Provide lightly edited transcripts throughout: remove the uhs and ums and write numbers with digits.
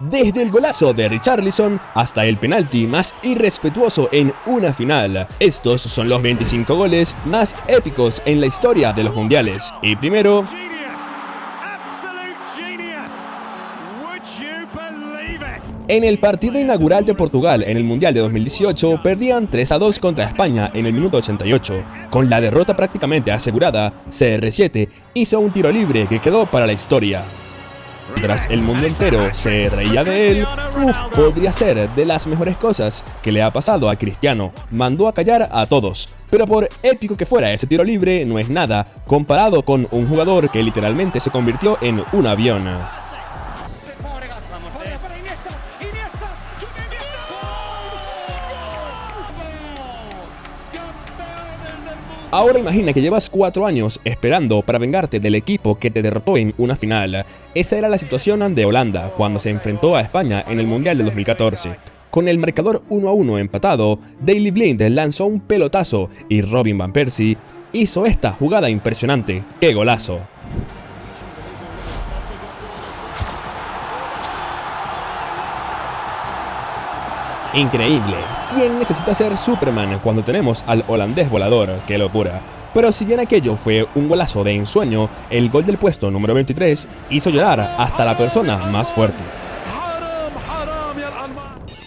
Desde el golazo de Richarlison hasta el penalti más irrespetuoso en una final. Estos son los 25 goles más épicos en la historia de los mundiales. Y primero, en el partido inaugural de Portugal en el Mundial de 2018, perdían 3-2 contra España en el minuto 88. Con la derrota prácticamente asegurada, CR7 hizo un tiro libre que quedó para la historia. Tras el mundo entero se reía de él, podría ser de las mejores cosas que le ha pasado a Cristiano. Mandó a callar a todos. Pero por épico que fuera ese tiro libre, no es nada comparado con un jugador que literalmente se convirtió en un avión. Ahora imagina que llevas 4 años esperando para vengarte del equipo que te derrotó en una final. Esa era la situación de Holanda cuando se enfrentó a España en el Mundial de 2014. Con el marcador 1-1 empatado, Daley Blind lanzó un pelotazo y Robin van Persie hizo esta jugada impresionante. ¡Qué golazo! Increíble. ¿Quién necesita ser Superman cuando tenemos al holandés volador? ¡Qué locura! Pero si bien aquello fue un golazo de ensueño, el gol del puesto número 23 hizo llorar hasta la persona más fuerte.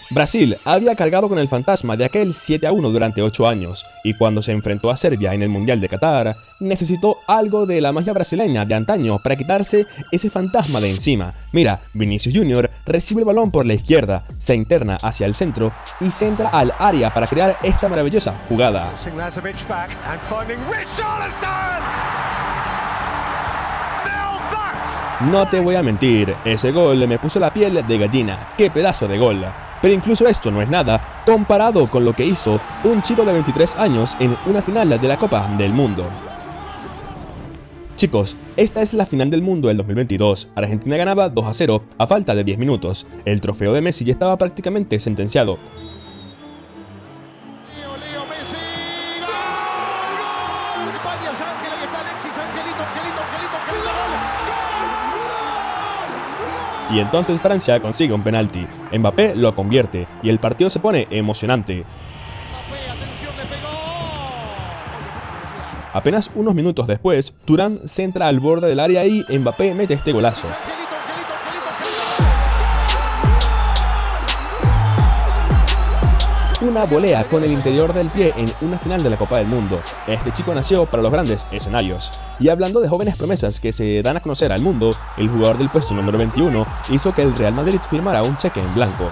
Brasil había cargado con el fantasma de aquel 7-1 durante 8 años, y cuando se enfrentó a Serbia en el Mundial de Qatar, necesitó algo de la magia brasileña de antaño para quitarse ese fantasma de encima. Mira, Vinicius Jr. recibe el balón por la izquierda, se interna hacia el centro y centra al área para crear esta maravillosa jugada. No te voy a mentir, ese gol me puso la piel de gallina. ¡Qué pedazo de gol! Pero incluso esto no es nada comparado con lo que hizo un chico de 23 años en una final de la Copa del Mundo. Chicos, esta es la final del mundo del 2022. Argentina ganaba 2-0 a falta de 10 minutos. El trofeo de Messi ya estaba prácticamente sentenciado. Y entonces Francia consigue un penalti, Mbappé lo convierte y el partido se pone emocionante. Apenas unos minutos después, Thuram centra al borde del área y Mbappé mete este golazo. Una volea con el interior del pie en una final de la Copa del Mundo. Este chico nació para los grandes escenarios. Y hablando de jóvenes promesas que se dan a conocer al mundo, el jugador del puesto número 21 hizo que el Real Madrid firmara un cheque en blanco.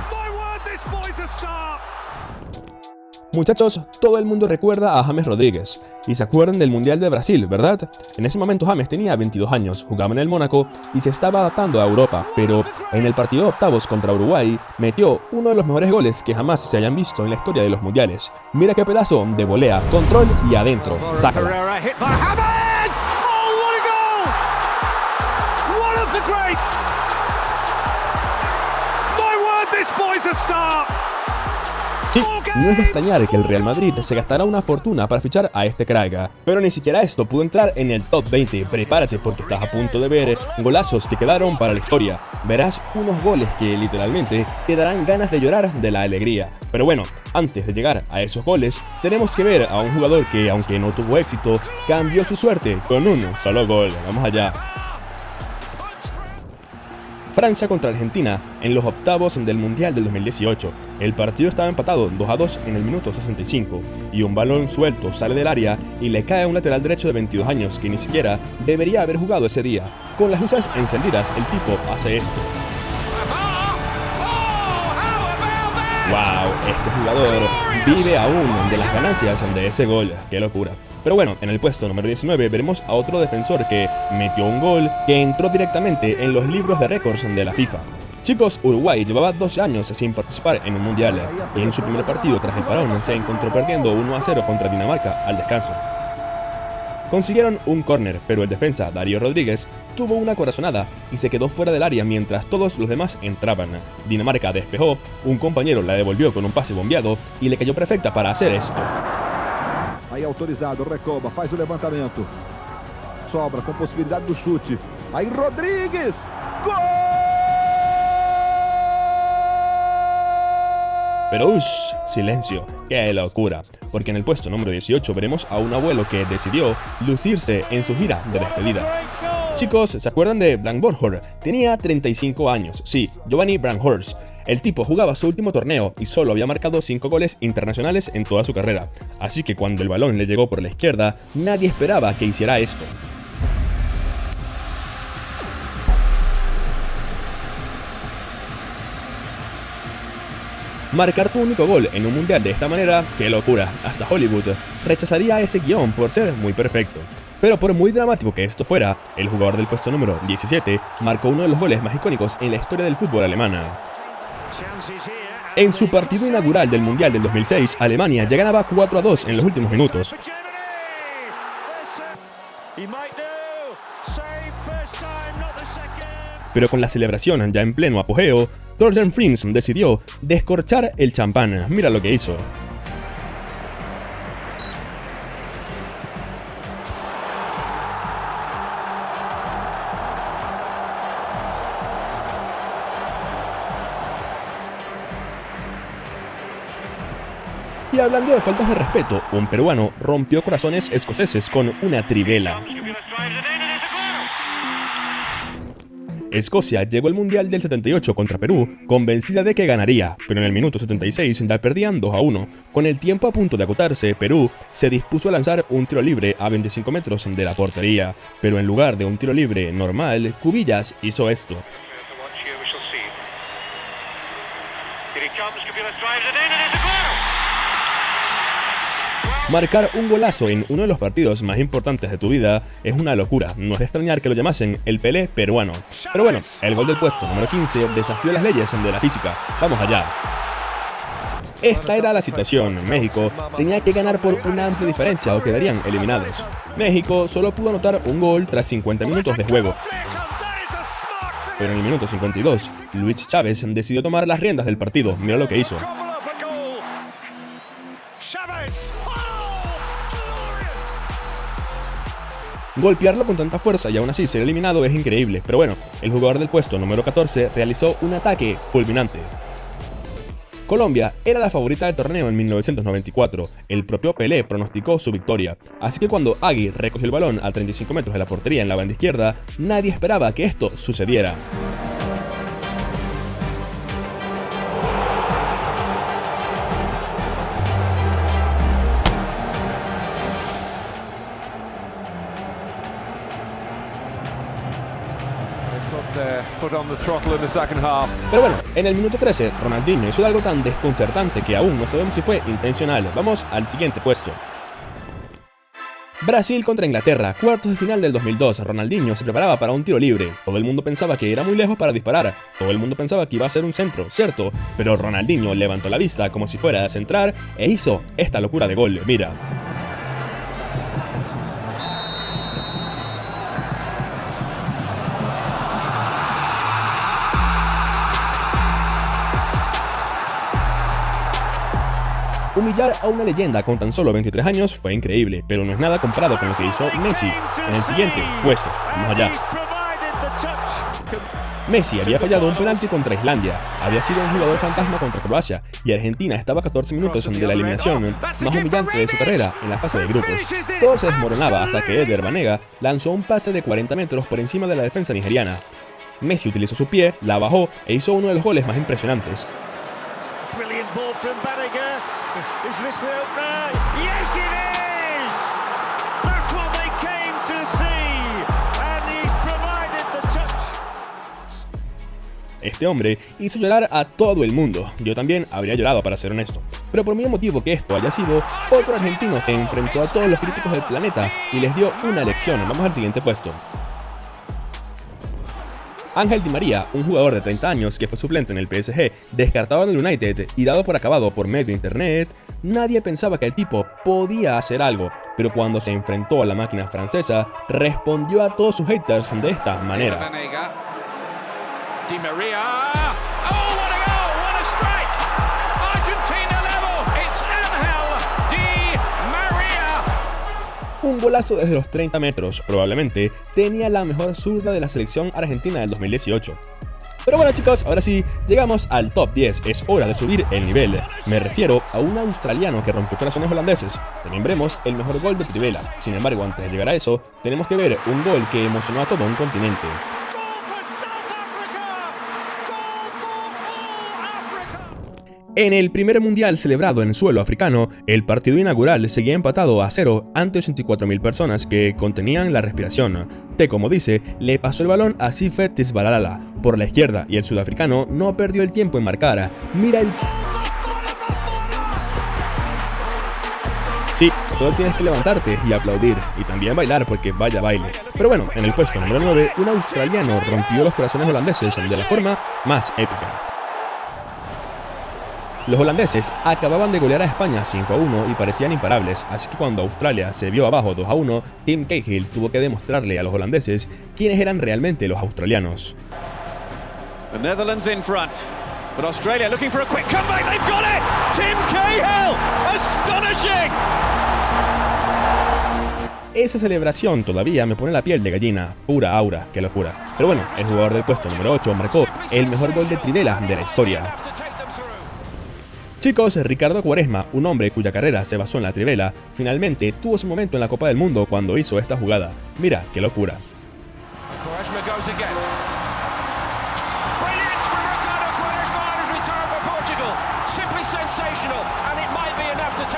Muchachos, todo el mundo recuerda a James Rodríguez, y se acuerdan del Mundial de Brasil, ¿verdad? En ese momento James tenía 22 años, jugaba en el Mónaco y se estaba adaptando a Europa, pero en el partido de octavos contra Uruguay metió uno de los mejores goles que jamás se hayan visto en la historia de los mundiales. Mira qué pedazo de volea, control y adentro, sácala. Sí, no es de extrañar que el Real Madrid se gastará una fortuna para fichar a este crack, pero ni siquiera esto pudo entrar en el top 20. Prepárate porque estás a punto de ver golazos que quedaron para la historia. Verás unos goles que literalmente te darán ganas de llorar de la alegría. Pero bueno, antes de llegar a esos goles, tenemos que ver a un jugador que, aunque no tuvo éxito, cambió su suerte con un solo gol. Vamos allá. Francia contra Argentina en los octavos del Mundial del 2018. El partido estaba empatado 2-2 en el minuto 65 y un balón suelto sale del área y le cae a un lateral derecho de 22 años que ni siquiera debería haber jugado ese día. Con las luces encendidas, el tipo hace esto. ¡Wow! Este jugador vive aún de las ganancias de ese gol. ¡Qué locura! Pero bueno, en el puesto número 19 veremos a otro defensor que metió un gol que entró directamente en los libros de récords de la FIFA. Chicos, Uruguay llevaba 12 años sin participar en un mundial y en su primer partido tras el parón se encontró perdiendo 1-0 contra Dinamarca al descanso. Consiguieron un córner, pero el defensa Darío Rodríguez tuvo una corazonada y se quedó fuera del área mientras todos los demás entraban. Dinamarca despejó, un compañero la devolvió con un pase bombeado y le cayó perfecta para hacer esto. Aí autorizado, Recoba, faz o levantamento. Sobra com possibilidade do chute. Aí Rodríguez! Gol! Pero silencio, qué locura, porque en el puesto número 18 veremos a un abuelo que decidió lucirse en su gira de despedida. Chicos, ¿se acuerdan de Blanc Borghorst? Tenía 35 años, sí, Giovanni Brankhorst. El tipo jugaba su último torneo y solo había marcado 5 goles internacionales en toda su carrera, así que cuando el balón le llegó por la izquierda, nadie esperaba que hiciera esto. Marcar tu único gol en un mundial de esta manera, qué locura, hasta Hollywood rechazaría ese guión por ser muy perfecto. Pero por muy dramático que esto fuera, el jugador del puesto número 17 marcó uno de los goles más icónicos en la historia del fútbol alemán. En su partido inaugural del Mundial del 2006, Alemania ya ganaba 4-2 en los últimos minutos. Pero con la celebración ya en pleno apogeo, Thorsten Frings decidió descorchar el champán. Mira lo que hizo. Y hablando de faltas de respeto, un peruano rompió corazones escoceses con una trivela. Escocia llegó al Mundial del 78 contra Perú, convencida de que ganaría, pero en el minuto 76 ya perdían 2-1. Con el tiempo a punto de agotarse, Perú se dispuso a lanzar un tiro libre a 25 metros de la portería, pero en lugar de un tiro libre normal, Cubillas hizo esto. Marcar un golazo en uno de los partidos más importantes de tu vida es una locura, no es de extrañar que lo llamasen el Pelé peruano. Pero bueno, el gol del puesto número 15 desafió las leyes de la física. Vamos allá. Esta era la situación, México tenía que ganar por una amplia diferencia o quedarían eliminados. México solo pudo anotar un gol tras 50 minutos de juego. Pero en el minuto 52, Luis Chávez decidió tomar las riendas del partido, mira lo que hizo. Golpearlo con tanta fuerza y aún así ser eliminado es increíble, pero bueno, el jugador del puesto número 14 realizó un ataque fulminante. Colombia era la favorita del torneo en 1994, el propio Pelé pronosticó su victoria, así que cuando Agui recogió el balón a 35 metros de la portería en la banda izquierda, nadie esperaba que esto sucediera. Pero bueno, en el minuto 13, Ronaldinho hizo algo tan desconcertante que aún no sabemos si fue intencional. Vamos al siguiente puesto. Brasil contra Inglaterra, cuartos de final del 2002. Ronaldinho se preparaba para un tiro libre. Todo el mundo pensaba que era muy lejos para disparar. Todo el mundo pensaba que iba a ser un centro, ¿cierto? Pero Ronaldinho levantó la vista como si fuera a centrar e hizo esta locura de gol. Mira. Humillar a una leyenda con tan solo 23 años fue increíble, pero no es nada comparado con lo que hizo Messi en el siguiente puesto. Vamos allá. Messi había fallado un penalti contra Islandia, había sido un jugador fantasma contra Croacia y Argentina estaba a 14 minutos de la eliminación más humillante de su carrera en la fase de grupos. Todo se desmoronaba hasta que Eder Banega lanzó un pase de 40 metros por encima de la defensa nigeriana. Messi utilizó su pie, la bajó e hizo uno de los goles más impresionantes. Is this the opener? Yes, it is! That's what they came to see, and he's provided the touch. Este hombre hizo llorar a todo el mundo. Yo también habría llorado, para ser honesto. Pero por muy emotivo que esto haya sido, otro argentino se enfrentó a todos los críticos del planeta y les dio una lección. Vamos al siguiente puesto. Ángel Di María, un jugador de 30 años que fue suplente en el PSG, descartado en el United y dado por acabado por medio de internet, nadie pensaba que el tipo podía hacer algo, pero cuando se enfrentó a la máquina francesa, respondió a todos sus haters de esta manera. Di María. Oh, what a goal! What a strike! Argentina level. It's Ángel Di María. Un golazo desde los 30 metros, probablemente tenía la mejor zurda de la selección argentina del 2018. Pero bueno chicos, ahora sí, llegamos al top 10, es hora de subir el nivel. Me refiero a un australiano que rompió corazones holandeses. También veremos el mejor gol de Trivela. Sin embargo, antes de llegar a eso, tenemos que ver un gol que emocionó a todo un continente. En el primer mundial celebrado en suelo africano, el partido inaugural seguía empatado a 0 ante 84.000 personas que contenían la respiración. Como dice, le pasó el balón a Sife Tshabalala por la izquierda y el sudafricano no perdió el tiempo en marcar. Mira el... Sí, solo tienes que levantarte y aplaudir, y también bailar porque vaya baile. Pero bueno, en el puesto número 9, un australiano rompió los corazones holandeses de la forma más épica. Los holandeses acababan de golear a España 5-1 y parecían imparables, así que cuando Australia se vio abajo 2-1, Tim Cahill tuvo que demostrarle a los holandeses quiénes eran realmente los australianos. The Netherlands in front, but Australia looking for a quick comeback. They've got it. Tim Cahill, astonishing. Esa celebración todavía me pone la piel de gallina, pura aura, qué locura. Pero bueno, el jugador del puesto número 8 marcó el mejor gol de Trivela de la historia. Chicos, Ricardo Quaresma, un hombre cuya carrera se basó en la Trivela, finalmente tuvo su momento en la Copa del Mundo cuando hizo esta jugada. Mira, qué locura.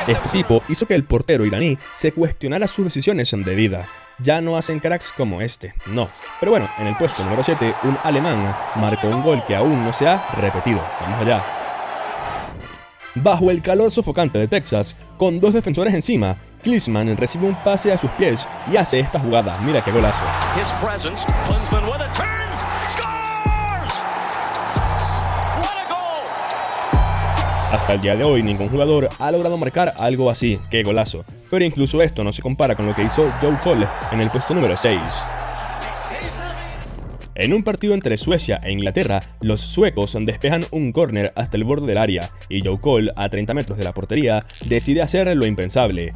Este tipo hizo que el portero iraní se cuestionara sus decisiones de vida. Ya no hacen cracks como este, no. Pero bueno, en el puesto número 7, un alemán marcó un gol que aún no se ha repetido. Vamos allá. Bajo el calor sofocante de Texas, con dos defensores encima, Klinsmann recibe un pase a sus pies y hace esta jugada. Mira qué golazo. Hasta el día de hoy ningún jugador ha logrado marcar algo así, qué golazo. Pero incluso esto no se compara con lo que hizo Joe Cole en el puesto número 6. En un partido entre Suecia e Inglaterra, los suecos despejan un córner hasta el borde del área y Joe Cole, a 30 metros de la portería, decide hacer lo impensable.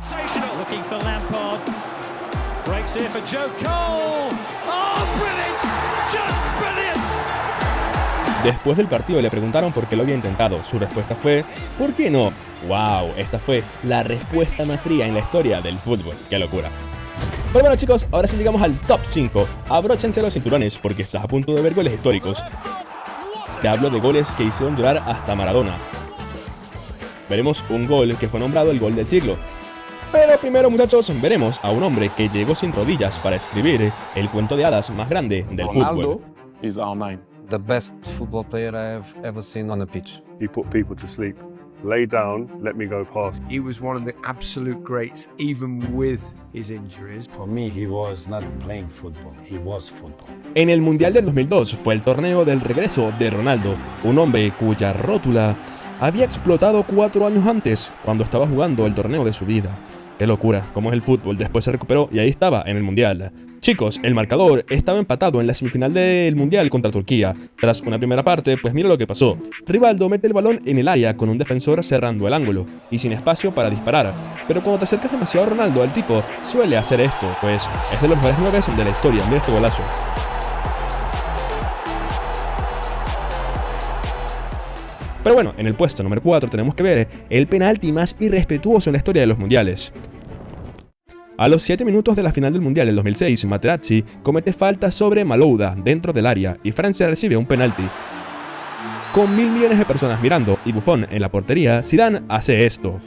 Después del partido le preguntaron por qué lo había intentado. Su respuesta fue, ¿por qué no? ¡Wow! Esta fue la respuesta más fría en la historia del fútbol. ¡Qué locura! Pero bueno chicos, ahora sí llegamos al top 5. Abróchense los cinturones porque estás a punto de ver goles históricos. Te hablo de goles que hicieron llorar hasta Maradona. Veremos un gol que fue nombrado el gol del siglo. Pero primero muchachos, veremos a un hombre que llegó sin rodillas para escribir el cuento de hadas más grande del fútbol. Is our name. The best football player I have ever seen on the pitch. He put people to sleep. Lay down, let me go past. He was one of the absolute greats, even with his injuries. For me, he was not playing football, he was football. En el Mundial del 2002 fue el torneo del regreso de Ronaldo, un hombre cuya rótula había explotado 4 años antes, cuando estaba jugando el torneo de su vida. Qué locura, cómo es el fútbol, después se recuperó y ahí estaba en el Mundial. Chicos, el marcador estaba empatado en la semifinal del Mundial contra Turquía. Tras una primera parte, pues mira lo que pasó. Rivaldo mete el balón en el área con un defensor cerrando el ángulo y sin espacio para disparar. Pero cuando te acercas demasiado a Ronaldo, el tipo suele hacer esto, pues es de los mejores 9 de la historia. Mira este golazo. Pero bueno, en el puesto número 4 tenemos que ver el penalti más irrespetuoso en la historia de los mundiales. A los 7 minutos de la final del Mundial del 2006, Materazzi comete falta sobre Malouda dentro del área y Francia recibe un penalti. Con 1.000 millones de personas mirando y Buffon en la portería, Zidane hace esto.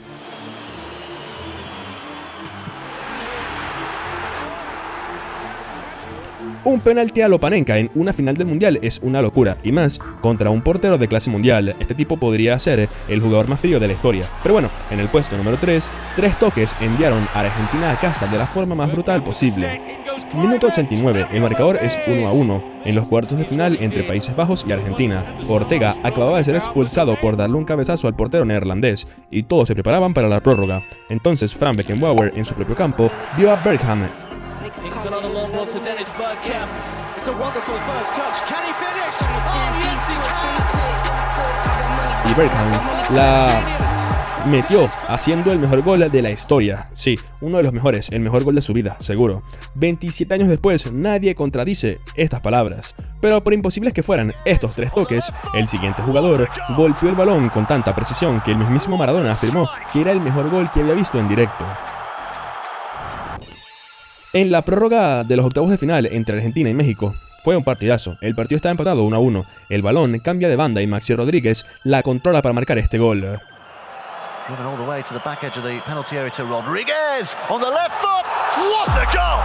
Un penalti a lo Panenka en una final del Mundial es una locura, y más contra un portero de clase mundial. Este tipo podría ser el jugador más frío de la historia. Pero bueno, en el puesto número 3, 3 toques enviaron a Argentina a casa de la forma más brutal posible. Minuto 89, el marcador es 1-1 en los cuartos de final entre Países Bajos y Argentina. Ortega acababa de ser expulsado por darle un cabezazo al portero neerlandés, y todos se preparaban para la prórroga. Entonces Frank Beckenbauer en su propio campo vio a Bergkamp. It's another long one to Dennis Bergkamp. It's a wonderful first touch. Can he finish? Oh, yes, he can! Y Bergkamp metió haciendo el mejor gol de la historia. Sí, uno de los mejores, el mejor gol de su vida, seguro. 27 años después, nadie contradice estas palabras. Pero por imposibles que fueran estos 3 toques, el siguiente jugador golpeó el balón con tanta precisión que el mismísimo Maradona afirmó que era el mejor gol que había visto en directo. En la prórroga de los octavos de final entre Argentina y México, fue un partidazo. El partido estaba empatado 1-1. El balón cambia de banda y Maxi Rodríguez la controla para marcar este gol. Driven all the way to the back edge of the penalty area to Rodriguez on the left foot. What a goal!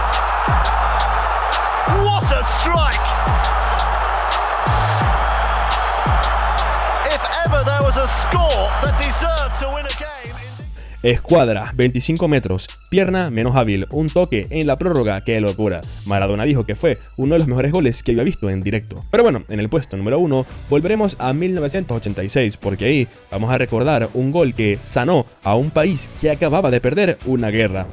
What a strike! If ever there was a score that deserved to win a game. Escuadra, 25 metros, pierna menos hábil, un toque en la prórroga, qué locura. Maradona dijo que fue uno de los mejores goles que había visto en directo. Pero bueno, en el puesto número 1 volveremos a 1986, porque ahí vamos a recordar un gol que sanó a un país que acababa de perder una guerra.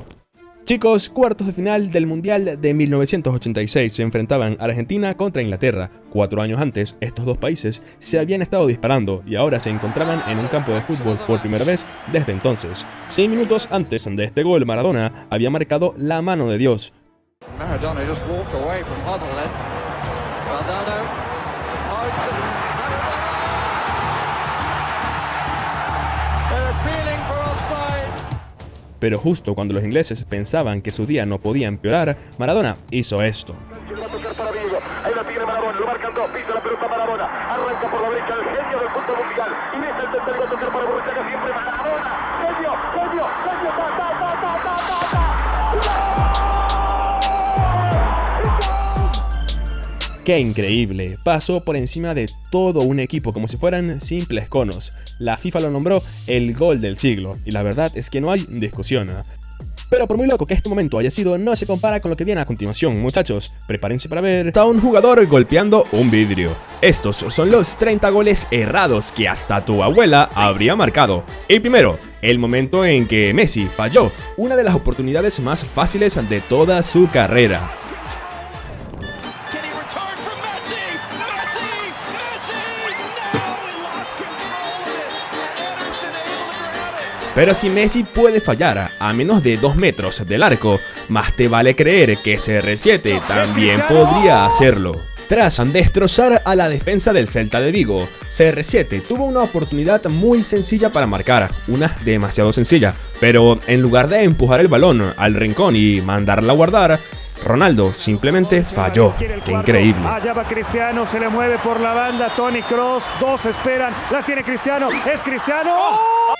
Chicos, cuartos de final del Mundial de 1986 se enfrentaban Argentina contra Inglaterra. 4 años antes, estos dos países se habían estado disparando y ahora se encontraban en un campo de fútbol por primera vez desde entonces. 6 minutos antes de este gol, Maradona había marcado la mano de Dios. Maradona just walked away from Huddle then. Pero justo cuando los ingleses pensaban que su día no podía empeorar, Maradona hizo esto. Ahí la tiene Maradona, lo marcan 2, pisa la pelota Maradona, arranca por la derecha el genio del fútbol mundial y deja el tercero a tocar para Borruchaga siempre Maradona, genio, ¡Qué increíble! Pasó por encima de todo un equipo como si fueran simples conos. La FIFA lo nombró el gol del siglo y la verdad es que no hay discusión. Pero por muy loco que este momento haya sido, no se compara con lo que viene a continuación, muchachos. Prepárense para ver a un jugador golpeando un vidrio. Estos son los 30 goles errados que hasta tu abuela habría marcado. El primero, el momento en que Messi falló una de las oportunidades más fáciles de toda su carrera. Pero si Messi puede fallar a menos de 2 metros del arco, más te vale creer que CR7 también podría hacerlo. Tras destrozar a la defensa del Celta de Vigo, CR7 tuvo una oportunidad muy sencilla para marcar, una demasiado sencilla, pero en lugar de empujar el balón al rincón y mandarla a guardar, Ronaldo simplemente falló. ¡Qué increíble! Allá va Cristiano, se le mueve por la banda, Toni Kroos, 2 esperan, la tiene Cristiano, es Cristiano. ¡Oh!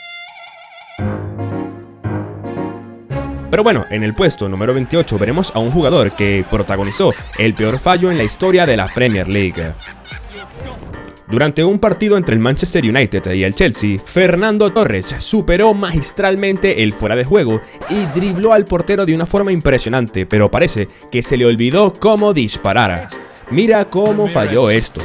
Pero bueno, en el puesto número 28 veremos a un jugador que protagonizó el peor fallo en la historia de la Premier League. Durante un partido entre el Manchester United y el Chelsea, Fernando Torres superó magistralmente el fuera de juego y dribló al portero de una forma impresionante, pero parece que se le olvidó cómo disparar. Mira cómo falló esto.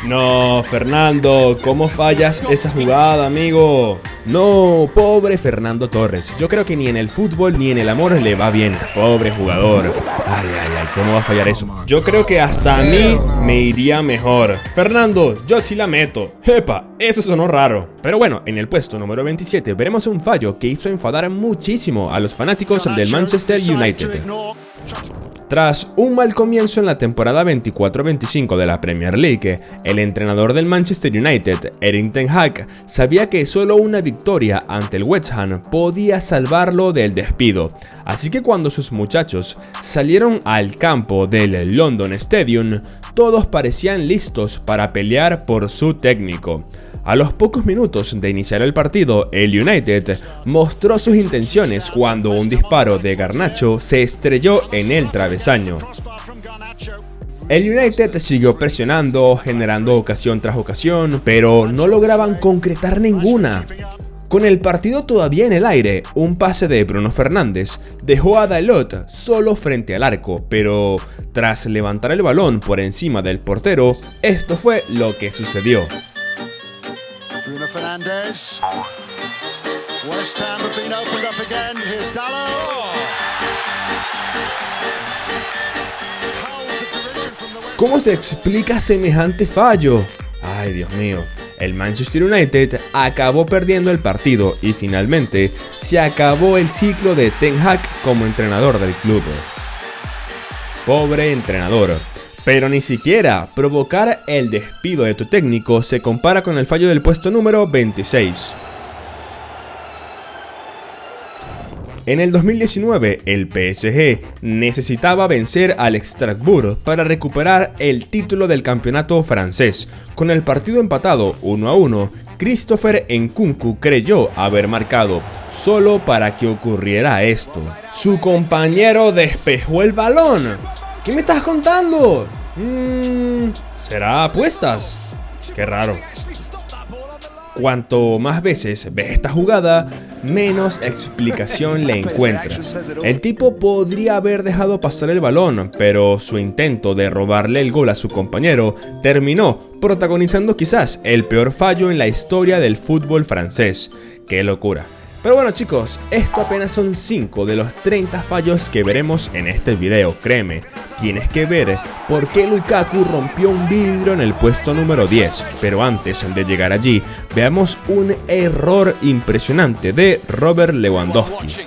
No, Fernando, ¿cómo fallas esa jugada, amigo? No, pobre Fernando Torres. Yo creo que ni en el fútbol ni en el amor le va bien. Pobre jugador. Ay, ¿cómo va a fallar eso? Yo creo que hasta a mí me iría mejor. Fernando, yo sí la meto. ¡Epa! Eso sonó raro. Pero bueno, en el puesto número 27 veremos un fallo que hizo enfadar muchísimo a los fanáticos del Manchester United. Tras un mal comienzo en la temporada 24-25 de la Premier League, el entrenador del Manchester United, Erik ten Hag, sabía que solo una victoria ante el West Ham podía salvarlo del despido. Así que cuando sus muchachos salieron al campo del London Stadium, todos parecían listos para pelear por su técnico. A los pocos minutos de iniciar el partido, el United mostró sus intenciones cuando un disparo de Garnacho se estrelló en el travesaño. El United siguió presionando, generando ocasión tras ocasión, pero no lograban concretar ninguna. Con el partido todavía en el aire, un pase de Bruno Fernández dejó a Dalot solo frente al arco, pero tras levantar el balón por encima del portero, esto fue lo que sucedió. Bruno Fernandes. What a West Ham have been opened up again. Here's Dallo. ¿Cómo se explica semejante fallo? Ay, Dios mío. El Manchester United acabó perdiendo el partido y finalmente se acabó el ciclo de Ten Hag como entrenador del club. Pobre entrenador. Pero ni siquiera provocar el despido de tu técnico se compara con el fallo del puesto número 26. En el 2019, el PSG necesitaba vencer al Strasbourg para recuperar el título del campeonato francés. Con el partido empatado 1-1, Christopher Nkunku creyó haber marcado, solo para que ocurriera esto. Su compañero despejó el balón. ¿Qué me estás contando? ¿Será apuestas? Qué raro. Cuanto más veces ves esta jugada, menos explicación le encuentras. El tipo podría haber dejado pasar el balón, pero su intento de robarle el gol a su compañero terminó protagonizando quizás el peor fallo en la historia del fútbol francés. ¡Qué locura! Pero bueno chicos, esto apenas son 5 de los 30 fallos que veremos en este video. Créeme, tienes que ver por qué Lukaku rompió un vidrio en el puesto número 10. Pero antes de llegar allí, veamos un error impresionante de Robert Lewandowski.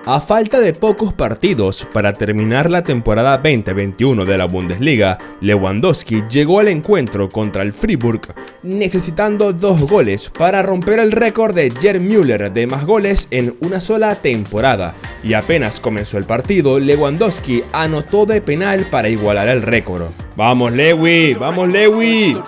A falta de pocos partidos para terminar la temporada 2021 de la Bundesliga, Lewandowski llegó al encuentro contra el Freiburg necesitando 2 goles para romper el récord de Gerd Müller de más goles en una sola temporada. Y apenas comenzó el partido, Lewandowski anotó de penal para igualar el récord. ¡Vamos Lewy! ¡Vamos Lewy!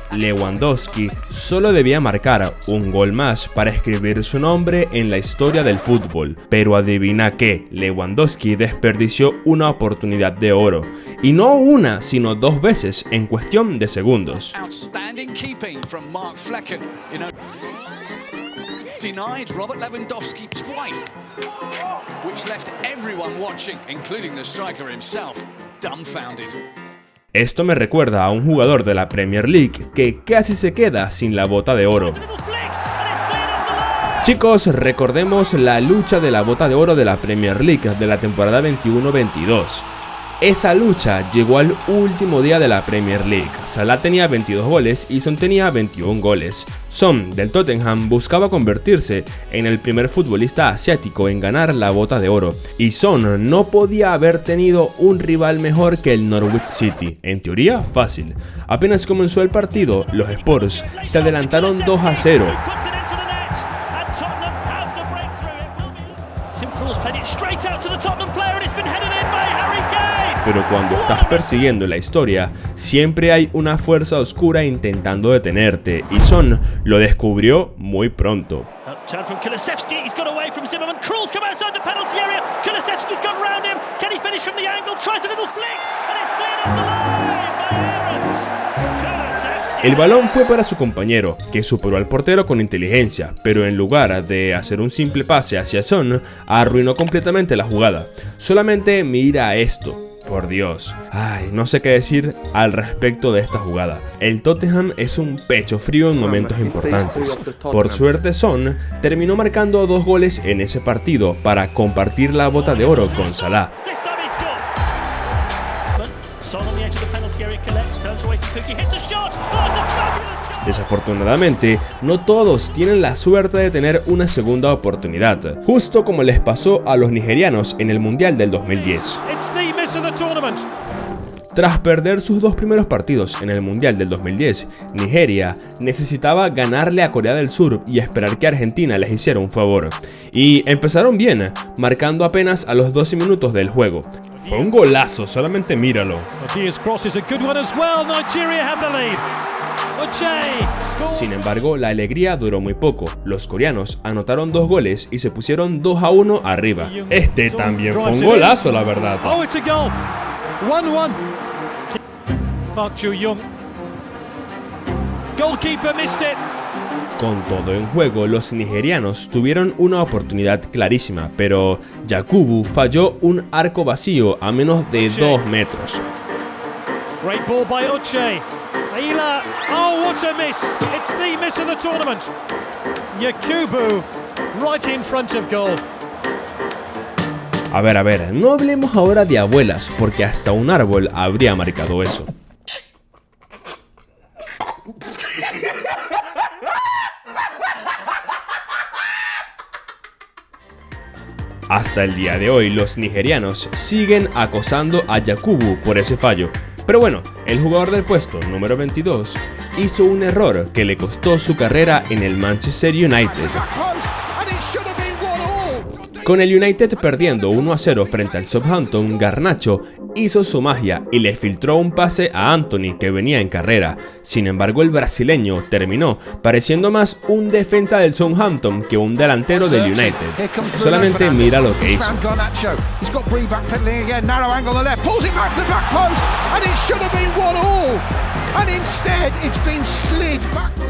Lewandowski solo debía marcar un gol más para escribir su nombre en la historia del fútbol, pero adivina qué, Lewandowski desperdició una oportunidad de oro, y no una, sino 2 veces en cuestión de segundos. Denied Robert Lewandowski twice, which left everyone watching, including the striker himself, dumbfounded. Esto me recuerda a un jugador de la Premier League que casi se queda sin la bota de oro. Chicos, recordemos la lucha de la bota de oro de la Premier League de la temporada 21-22. Esa lucha llegó al último día de la Premier League. Salah tenía 22 goles y Son tenía 21 goles. Son, del Tottenham, buscaba convertirse en el primer futbolista asiático en ganar la bota de oro. Y Son no podía haber tenido un rival mejor que el Norwich City. En teoría, fácil. Apenas comenzó el partido, los Spurs se adelantaron 2-0. Pero cuando estás persiguiendo la historia, siempre hay una fuerza oscura intentando detenerte, y Son lo descubrió muy pronto. El balón fue para su compañero, que superó al portero con inteligencia, pero en lugar de hacer un simple pase hacia Son, arruinó completamente la jugada. Solamente mira esto. Por Dios, no sé qué decir al respecto de esta jugada. El Tottenham es un pecho frío en momentos importantes. Por suerte Son terminó marcando 2 goles en ese partido para compartir la bota de oro con Salah. Desafortunadamente, no todos tienen la suerte de tener una segunda oportunidad, justo como les pasó a los nigerianos en el Mundial del 2010. Tras perder sus 2 primeros partidos en el Mundial del 2010, Nigeria necesitaba ganarle a Corea del Sur y esperar que Argentina les hiciera un favor. Y empezaron bien, marcando apenas a los 12 minutos del juego. Fue un golazo, solamente míralo. Sin embargo, la alegría duró muy poco. Los coreanos anotaron 2 goles y se pusieron 2-1 arriba. Este también fue un golazo, la verdad. Con todo en juego, los nigerianos tuvieron una oportunidad clarísima, pero Yakubu falló un arco vacío a menos de 2 metros. Great ball by Uche. Aila. Oh, what a miss. It's the miss of the tournament. Yakubu right in front of goal. A ver, no hablemos ahora de abuelas, porque hasta un árbol habría marcado eso. Hasta el día de hoy, los nigerianos siguen acosando a Yakubu por ese fallo. Pero bueno, el jugador del puesto número 22 hizo un error que le costó su carrera en el Manchester United. Con el United perdiendo 1-0 frente al Southampton, Garnacho hizo su magia y le filtró un pase a Anthony que venía en carrera. Sin embargo, el brasileño terminó pareciendo más un defensa del Southampton que un delantero del United. Solamente mira lo que hizo.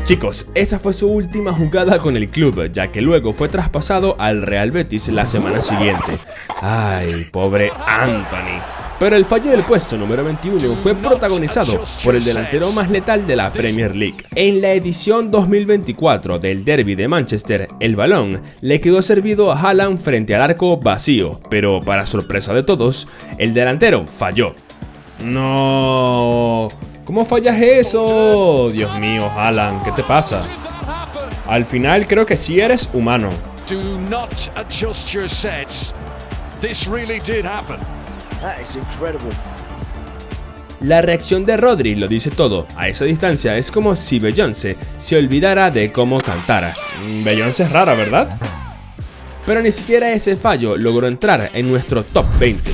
Chicos, esa fue su última jugada con el club, ya que luego fue traspasado al Real Betis la semana siguiente. Ay, pobre Anthony. Pero el fallo del puesto número 21 fue protagonizado por el delantero más letal de la Premier League. En la edición 2024 del Derby de Manchester, el balón le quedó servido a Haaland frente al arco vacío, pero para sorpresa de todos, el delantero falló. ¡No! ¿Cómo fallas eso? Dios mío, Haaland, ¿qué te pasa? Al final creo que sí eres humano. Do not adjust your sets. This really did happen. That is incredible. La reacción de Rodri lo dice todo. A esa distancia es como si Beyoncé se olvidara de cómo cantar. Beyoncé es rara, ¿verdad? Pero ni siquiera ese fallo logró entrar en nuestro top 20.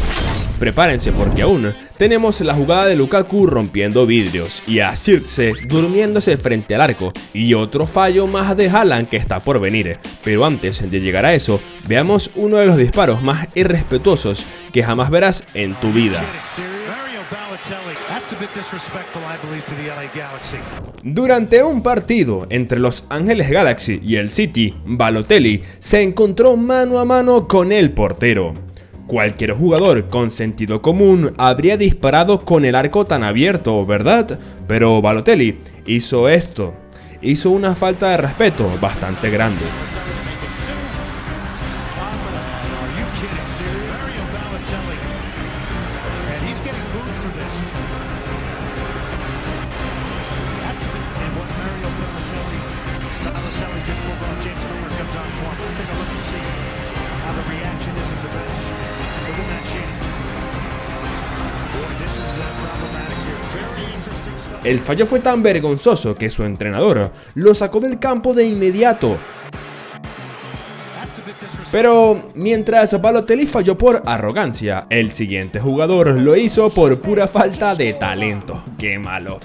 Prepárense porque aún tenemos la jugada de Lukaku rompiendo vidrios y a Zirkzee durmiéndose frente al arco y otro fallo más de Haaland que está por venir. Pero antes de llegar a eso, veamos uno de los disparos más irrespetuosos que jamás verás en tu vida. Durante un partido entre Los Ángeles Galaxy y el City, Balotelli se encontró mano a mano con el portero. Cualquier jugador con sentido común habría disparado con el arco tan abierto, ¿verdad? Pero Balotelli hizo esto. Hizo una falta de respeto bastante grande. El fallo fue tan vergonzoso que su entrenador lo sacó del campo de inmediato. Pero mientras Balotelli falló por arrogancia, el siguiente jugador lo hizo por pura falta de talento. ¡Qué malo!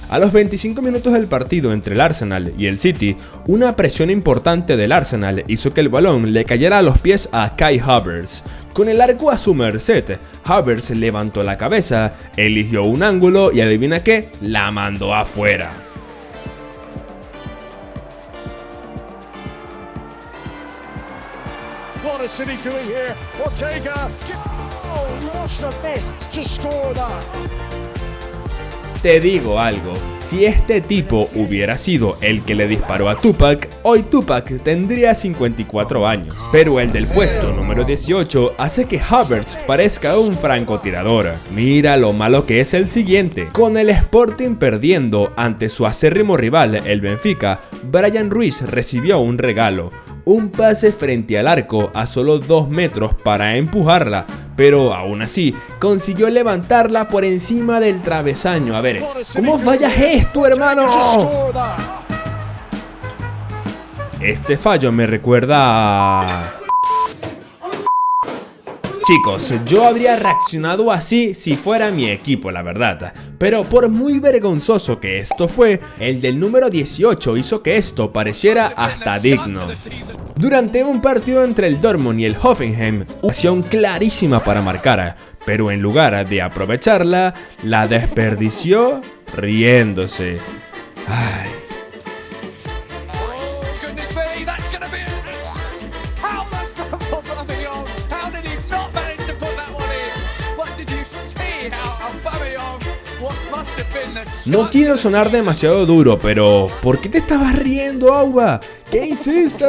A los 25 minutos del partido entre el Arsenal y el City, una presión importante del Arsenal hizo que el balón le cayera a los pies a Kai Havertz. Con el arco a su merced, Havertz levantó la cabeza, eligió un ángulo y adivina qué, la mandó afuera. What is City doing here? Ortega. Oh, what's the best to score that? Te digo algo, si este tipo hubiera sido el que le disparó a Tupac, hoy Tupac tendría 54 años. Pero el del puesto número 18 hace que Havertz parezca un francotirador. Mira lo malo que es el siguiente. Con el Sporting perdiendo ante su acérrimo rival, el Benfica, Brian Ruiz recibió un regalo. Un pase frente al arco a solo 2 metros para empujarla, pero aún así consiguió levantarla por encima del travesaño. A ver, ¿cómo fallas esto, hermano? Este fallo me recuerda a... Chicos, yo habría reaccionado así si fuera mi equipo, la verdad. Pero por muy vergonzoso que esto fue, el del número 18 hizo que esto pareciera hasta digno. Durante un partido entre el Dortmund y el Hoffenheim, una ocasión clarísima para marcar, pero en lugar de aprovecharla, la desperdició riéndose. Ay. No quiero sonar demasiado duro, pero ¿por qué te estabas riendo, Auba? ¿Qué hiciste?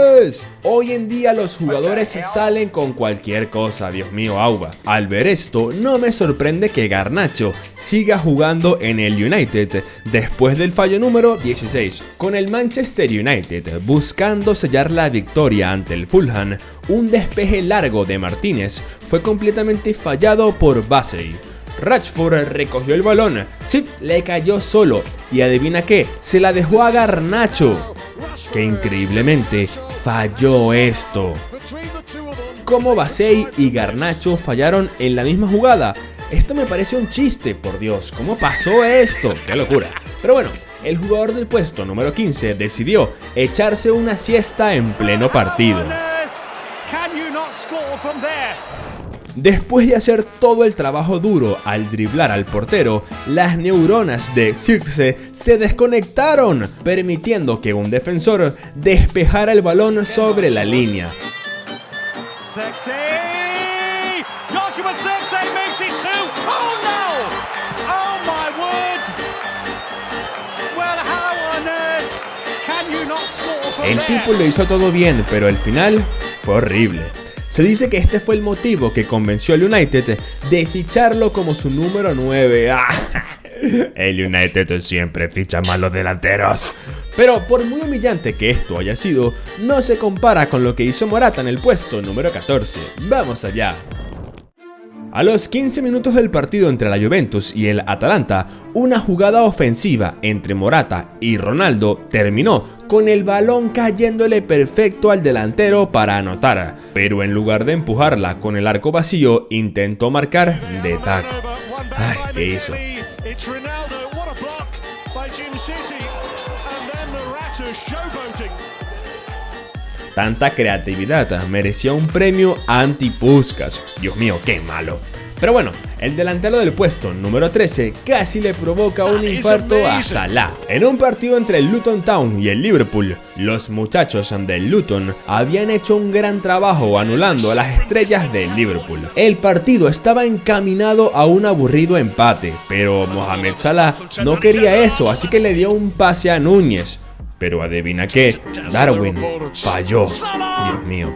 Hoy en día los jugadores salen con cualquier cosa, Dios mío, Auba. Al ver esto, no me sorprende que Garnacho siga jugando en el United después del fallo número 16. Con el Manchester United buscando sellar la victoria ante el Fulham, un despeje largo de Martínez fue completamente fallado por Bassey. Rashford recogió el balón, sí, le cayó solo y adivina qué, se la dejó a Garnacho, que increíblemente falló esto. ¿Cómo Bassey y Garnacho fallaron en la misma jugada? Esto me parece un chiste, por Dios, ¿cómo pasó esto? ¡Qué locura! Pero bueno, el jugador del puesto número 15 decidió echarse una siesta en pleno partido. Después de hacer todo el trabajo duro al driblar al portero, las neuronas de Circe se desconectaron, permitiendo que un defensor despejara el balón sobre la línea. El tipo lo hizo todo bien, pero el final fue horrible. Se dice que este fue el motivo que convenció al United de ficharlo como su número 9. El United siempre ficha malos delanteros. Pero por muy humillante que esto haya sido, no se compara con lo que hizo Morata en el puesto número 14. Vamos allá. A los 15 minutos del partido entre la Juventus y el Atalanta, una jugada ofensiva entre Morata y Ronaldo terminó con el balón cayéndole perfecto al delantero para anotar, pero en lugar de empujarla con el arco vacío, intentó marcar de taco. Ay, ¿qué hizo? Tanta creatividad merecía un premio anti-Puskás. Dios mío, qué malo. Pero bueno, el delantero del puesto número 13 casi le provoca un infarto a Salah. En un partido entre el Luton Town y el Liverpool, los muchachos del Luton habían hecho un gran trabajo anulando a las estrellas del Liverpool. El partido estaba encaminado a un aburrido empate, pero Mohamed Salah no quería eso, así que le dio un pase a Núñez. Pero adivina qué, Darwin falló. Dios mío.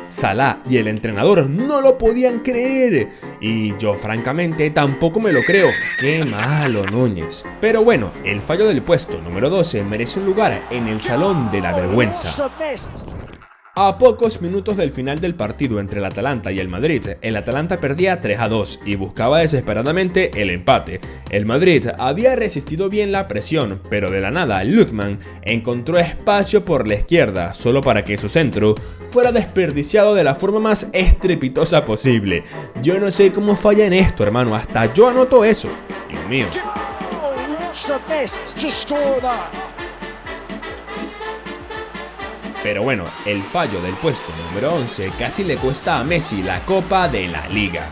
Salah y el entrenador no lo podían creer. Y yo francamente tampoco me lo creo. Qué malo Núñez. Pero bueno, el fallo del puesto número 12 merece un lugar en el salón de la vergüenza. A pocos minutos del final del partido entre el Atalanta y el Madrid, el Atalanta perdía 3-2 y buscaba desesperadamente el empate. El Madrid había resistido bien la presión, pero de la nada Lookman encontró espacio por la izquierda solo para que su centro fuera desperdiciado de la forma más estrepitosa posible. Yo no sé cómo falla en esto, hermano, hasta yo anoto eso. Dios mío. Pero bueno, el fallo del puesto número 11 casi le cuesta a Messi la Copa de la Liga.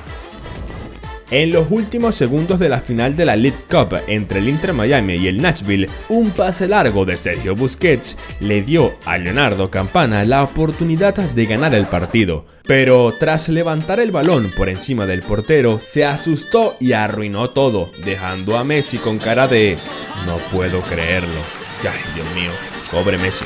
En los últimos segundos de la final de la League Cup entre el Inter Miami y el Nashville, un pase largo de Sergio Busquets le dio a Leonardo Campana la oportunidad de ganar el partido. Pero tras levantar el balón por encima del portero, se asustó y arruinó todo, dejando a Messi con cara de "no puedo creerlo". Ay, Dios mío, pobre Messi.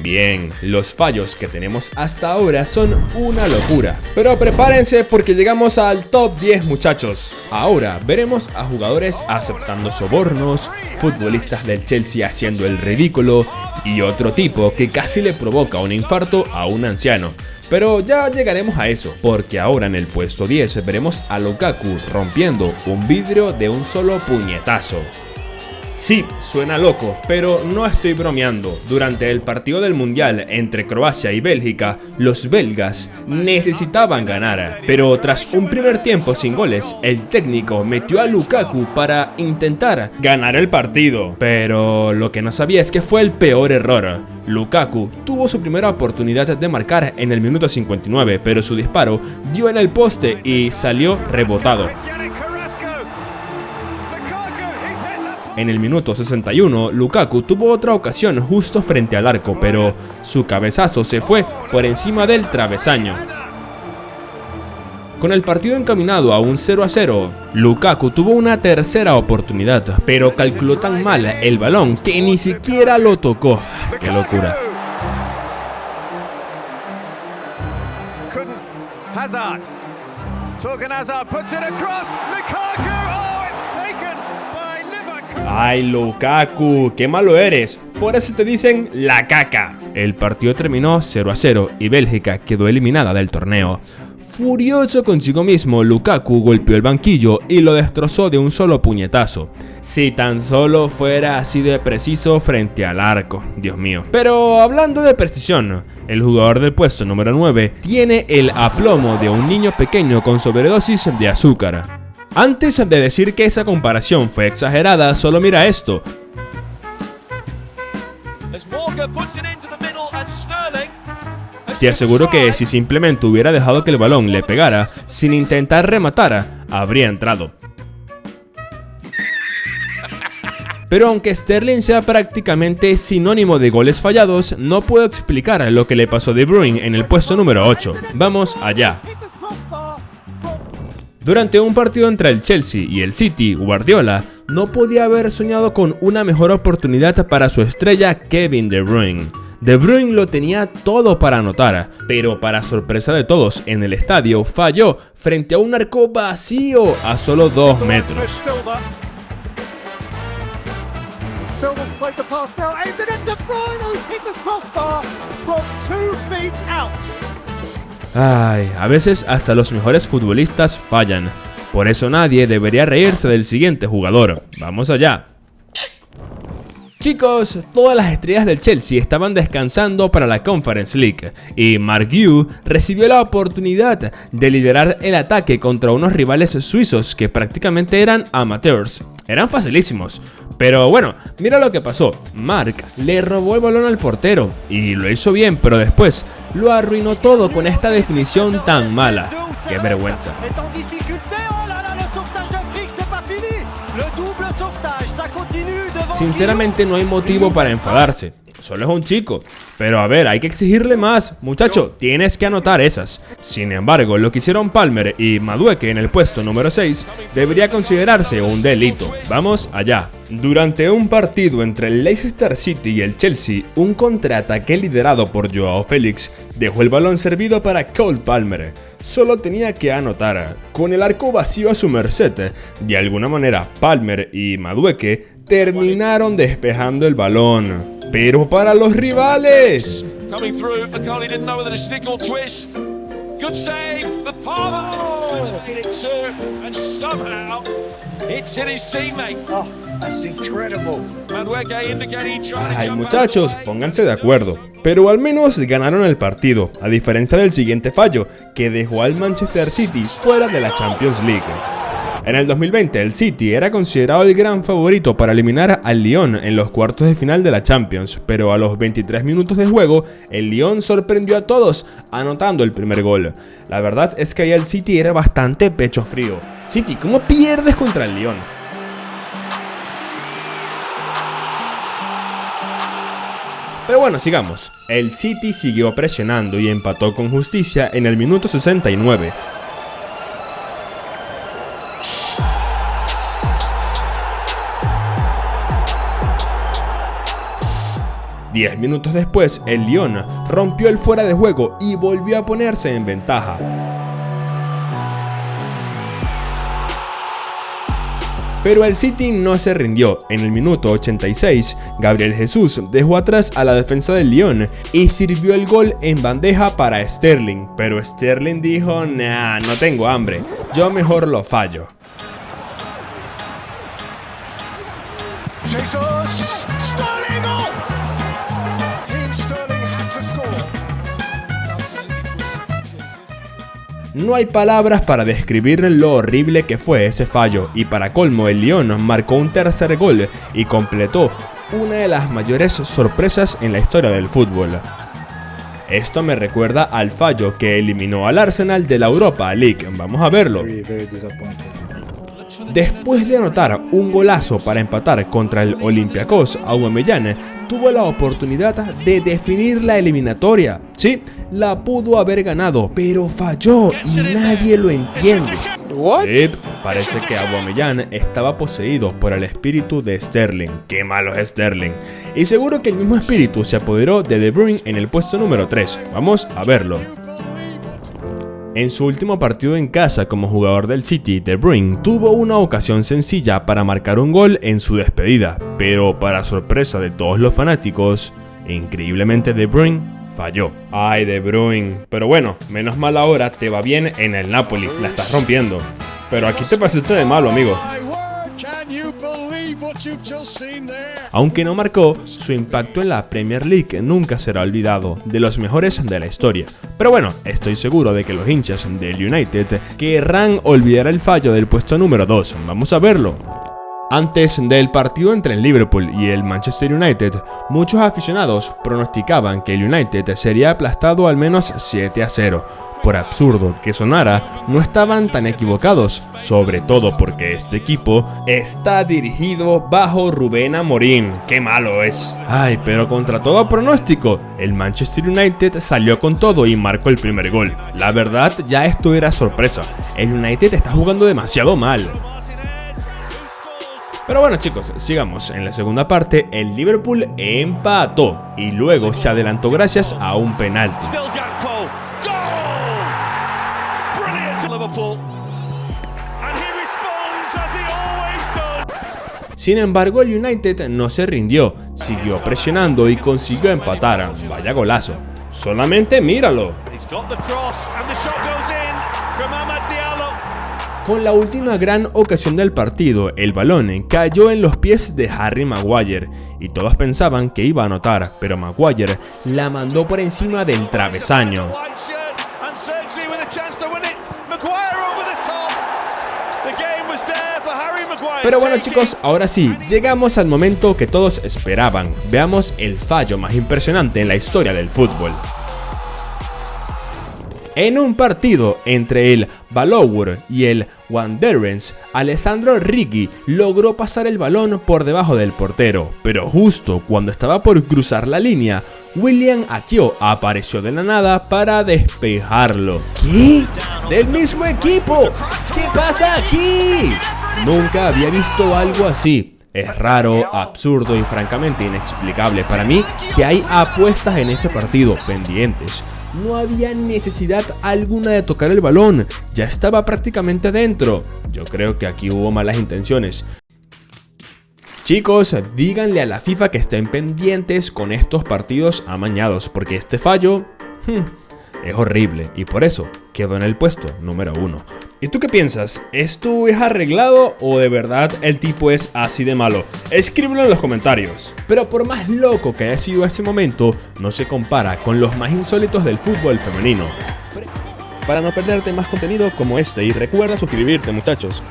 Bien, los fallos que tenemos hasta ahora son una locura. Pero prepárense porque llegamos al top 10, muchachos. Ahora veremos a jugadores aceptando sobornos, futbolistas del Chelsea haciendo el ridículo y otro tipo que casi le provoca un infarto a un anciano. Pero ya llegaremos a eso, porque ahora en el puesto 10 veremos a Lukaku rompiendo un vidrio de un solo puñetazo. Sí, suena loco, pero no estoy bromeando. Durante el partido del Mundial entre Croacia y Bélgica, los belgas necesitaban ganar. Pero tras un primer tiempo sin goles, el técnico metió a Lukaku para intentar ganar el partido. Pero lo que no sabía es que fue el peor error. Lukaku tuvo su primera oportunidad de marcar en el minuto 59, pero su disparo dio en el poste y salió rebotado. En el minuto 61, Lukaku tuvo otra ocasión justo frente al arco, pero su cabezazo se fue por encima del travesaño. Con el partido encaminado a un 0-0, Lukaku tuvo una tercera oportunidad, pero calculó tan mal el balón que ni siquiera lo tocó. ¡Qué locura! Hazard. Torgan Hazard puts it across. Lukaku. Oh, it's taken by Liverpool. ¡Ay, Lukaku! ¡Qué malo eres! Por eso te dicen la caca. El partido terminó 0-0 y Bélgica quedó eliminada del torneo. Furioso consigo mismo, Lukaku golpeó el banquillo y lo destrozó de un solo puñetazo. Si tan solo fuera así de preciso frente al arco, Dios mío. Pero hablando de precisión, el jugador del puesto número 9 tiene el aplomo de un niño pequeño con sobredosis de azúcar. Antes de decir que esa comparación fue exagerada, solo mira esto. Te aseguro que si simplemente hubiera dejado que el balón le pegara, sin intentar rematar, habría entrado. Pero aunque Sterling sea prácticamente sinónimo de goles fallados, no puedo explicar lo que le pasó a De Bruyne en el puesto número 8. Vamos allá. Durante un partido entre el Chelsea y el City, Guardiola no podía haber soñado con una mejor oportunidad para su estrella Kevin De Bruyne. De Bruyne lo tenía todo para anotar, pero para sorpresa de todos en el estadio falló frente a un arco vacío a solo 2 metros. Ay, a veces hasta los mejores futbolistas fallan, por eso nadie debería reírse del siguiente jugador. Vamos allá. Chicos, todas las estrellas del Chelsea estaban descansando para la Conference League y Mark Gue recibió la oportunidad de liderar el ataque contra unos rivales suizos que prácticamente eran amateurs. Eran facilísimos, pero bueno, mira lo que pasó. Mark le robó el balón al portero y lo hizo bien, pero después lo arruinó todo con esta definición tan mala. ¡Qué vergüenza! Sinceramente no hay motivo para enfadarse, solo es un chico. Pero a ver, hay que exigirle más. Muchacho, tienes que anotar esas. Sin embargo, lo que hicieron Palmer y Madueke en el puesto número 6 debería considerarse un delito. Vamos allá. Durante un partido entre el Leicester City y el Chelsea, un contraataque liderado por Joao Félix dejó el balón servido para Cole Palmer. Solo tenía que anotar. Con el arco vacío a su merced, de alguna manera Palmer y Madueke terminaron despejando el balón. Pero para los rivales. Ay, muchachos, pónganse de acuerdo. Pero al menos ganaron el partido, a diferencia del siguiente fallo, que dejó al Manchester City fuera de la Champions League. En el 2020, el City era considerado el gran favorito para eliminar al Lyon en los cuartos de final de la Champions, pero a los 23 minutos de juego, el Lyon sorprendió a todos, anotando el primer gol. La verdad es que ahí el City era bastante pecho frío. City, ¿cómo pierdes contra el Lyon? Pero bueno, sigamos. El City siguió presionando y empató con justicia en el minuto 69. Diez minutos después, el Lyon rompió el fuera de juego y volvió a ponerse en ventaja. Pero el City no se rindió. En el minuto 86, Gabriel Jesús dejó atrás a la defensa del Lyon y sirvió el gol en bandeja para Sterling. Pero Sterling dijo, nah, no tengo hambre, yo mejor lo fallo. No hay palabras para describir lo horrible que fue ese fallo, y para colmo el Lyon marcó un tercer gol y completó una de las mayores sorpresas en la historia del fútbol. Esto me recuerda al fallo que eliminó al Arsenal de la Europa League. Vamos a verlo. Después de anotar un golazo para empatar contra el Olympiacos, Aubameyang tuvo la oportunidad de definir la eliminatoria. Sí, la pudo haber ganado, pero falló y nadie lo entiende. Parece que Aubameyang estaba poseído por el espíritu de Sterling. ¡Qué malo es Sterling! Y seguro que el mismo espíritu se apoderó de De Bruyne en el puesto número 3. Vamos a verlo. En su último partido en casa como jugador del City, De Bruyne tuvo una ocasión sencilla para marcar un gol en su despedida, pero para sorpresa de todos los fanáticos, increíblemente De Bruyne falló. Ay, De Bruyne, pero bueno, menos mal ahora te va bien en el Napoli, la estás rompiendo. Pero aquí te pasaste de malo, amigo. Aunque no marcó, su impacto en la Premier League nunca será olvidado, de los mejores de la historia. Pero bueno, estoy seguro de que los hinchas del United querrán olvidar el fallo del puesto número 2. Vamos a verlo. Antes del partido entre el Liverpool y el Manchester United, muchos aficionados pronosticaban que el United sería aplastado al menos 7-0. Por absurdo que sonara, no estaban tan equivocados, sobre todo porque este equipo está dirigido bajo Rubén Amorim. ¡Qué malo es! Ay, pero contra todo pronóstico, el Manchester United salió con todo y marcó el primer gol. La verdad, ya esto era sorpresa. El United está jugando demasiado mal. Pero bueno, chicos, sigamos. En la segunda parte, el Liverpool empató y luego se adelantó gracias a un penalti. Sin embargo, el United no se rindió, siguió presionando y consiguió empatar. Vaya golazo. Solamente míralo. Con la última gran ocasión del partido, el balón cayó en los pies de Harry Maguire y todos pensaban que iba a anotar, pero Maguire la mandó por encima del travesaño. Pero bueno, chicos, ahora sí, llegamos al momento que todos esperaban. Veamos el fallo más impresionante en la historia del fútbol. En un partido entre el Valour y el Wanderers, Alessandro Righi logró pasar el balón por debajo del portero, pero justo cuando estaba por cruzar la línea, William Akio apareció de la nada para despejarlo. ¿Qué? ¡Del mismo equipo! ¿Qué pasa aquí? Nunca había visto algo así. Es raro, absurdo y francamente inexplicable para mí que hay apuestas en ese partido pendientes. No había necesidad alguna de tocar el balón, ya estaba prácticamente dentro. Yo creo que aquí hubo malas intenciones. Chicos, díganle a la FIFA que estén pendientes con estos partidos amañados, porque este fallo es horrible y por eso quedó en el puesto número 1. ¿Y tú qué piensas? ¿Esto es arreglado o de verdad el tipo es así de malo? Escríbelo en los comentarios. Pero por más loco que haya sido este momento, no se compara con los más insólitos del fútbol femenino. Para no perderte más contenido como este, y recuerda suscribirte, muchachos.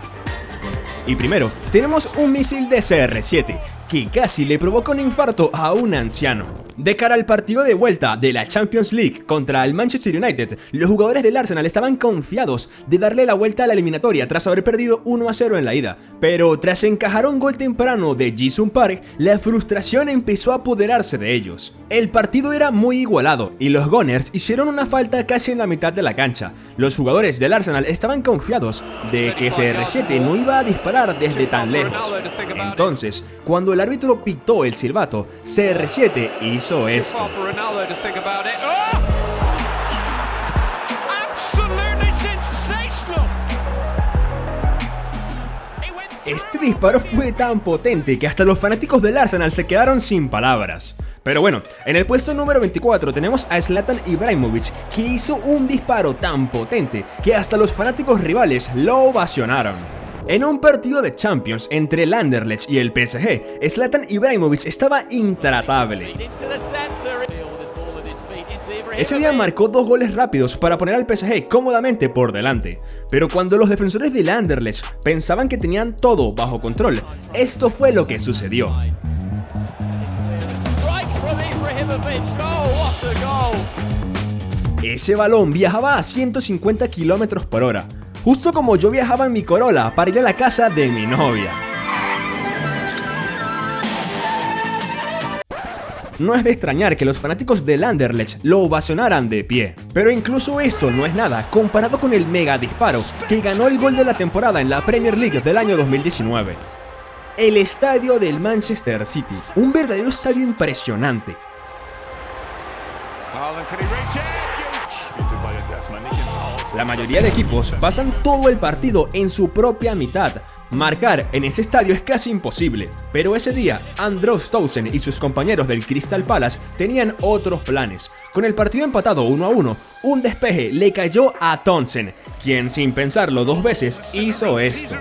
Y primero, tenemos un misil de CR7 que casi le provoca un infarto a un anciano. De cara al partido de vuelta de la Champions League contra el Manchester United, los jugadores del Arsenal estaban confiados de darle la vuelta a la eliminatoria tras haber perdido 1-0 en la ida. Pero tras encajar un gol temprano de Ji-sung Park, la frustración empezó a apoderarse de ellos. El partido era muy igualado y los Gunners hicieron una falta casi en la mitad de la cancha. Los jugadores del Arsenal estaban confiados de que CR7 no iba a disparar desde tan lejos. Entonces, cuando el árbitro pitó el silbato, CR7 hizo esto. Este disparo fue tan potente que hasta los fanáticos del Arsenal se quedaron sin palabras. Pero bueno, en el puesto número 24 tenemos a Zlatan Ibrahimovic, que hizo un disparo tan potente que hasta los fanáticos rivales lo ovacionaron. En un partido de Champions entre el Anderlecht y el PSG, Zlatan Ibrahimovic estaba intratable. Ese día marcó 2 goles rápidos para poner al PSG cómodamente por delante. Pero cuando los defensores del Anderlecht pensaban que tenían todo bajo control, esto fue lo que sucedió. Ese balón viajaba a 150 km/h. justo como yo viajaba en mi Corolla para ir a la casa de mi novia. No es de extrañar que los fanáticos del Anderlecht lo ovacionaran de pie, pero incluso esto no es nada comparado con el mega disparo que ganó el gol de la temporada en la Premier League del año 2019. El estadio del Manchester City, un verdadero estadio impresionante. La mayoría de equipos pasan todo el partido en su propia mitad. Marcar en ese estadio es casi imposible, pero ese día Andros Townsend y sus compañeros del Crystal Palace tenían otros planes. Con el partido empatado 1-1, un despeje le cayó a Townsend, quien sin pensarlo dos veces hizo esto.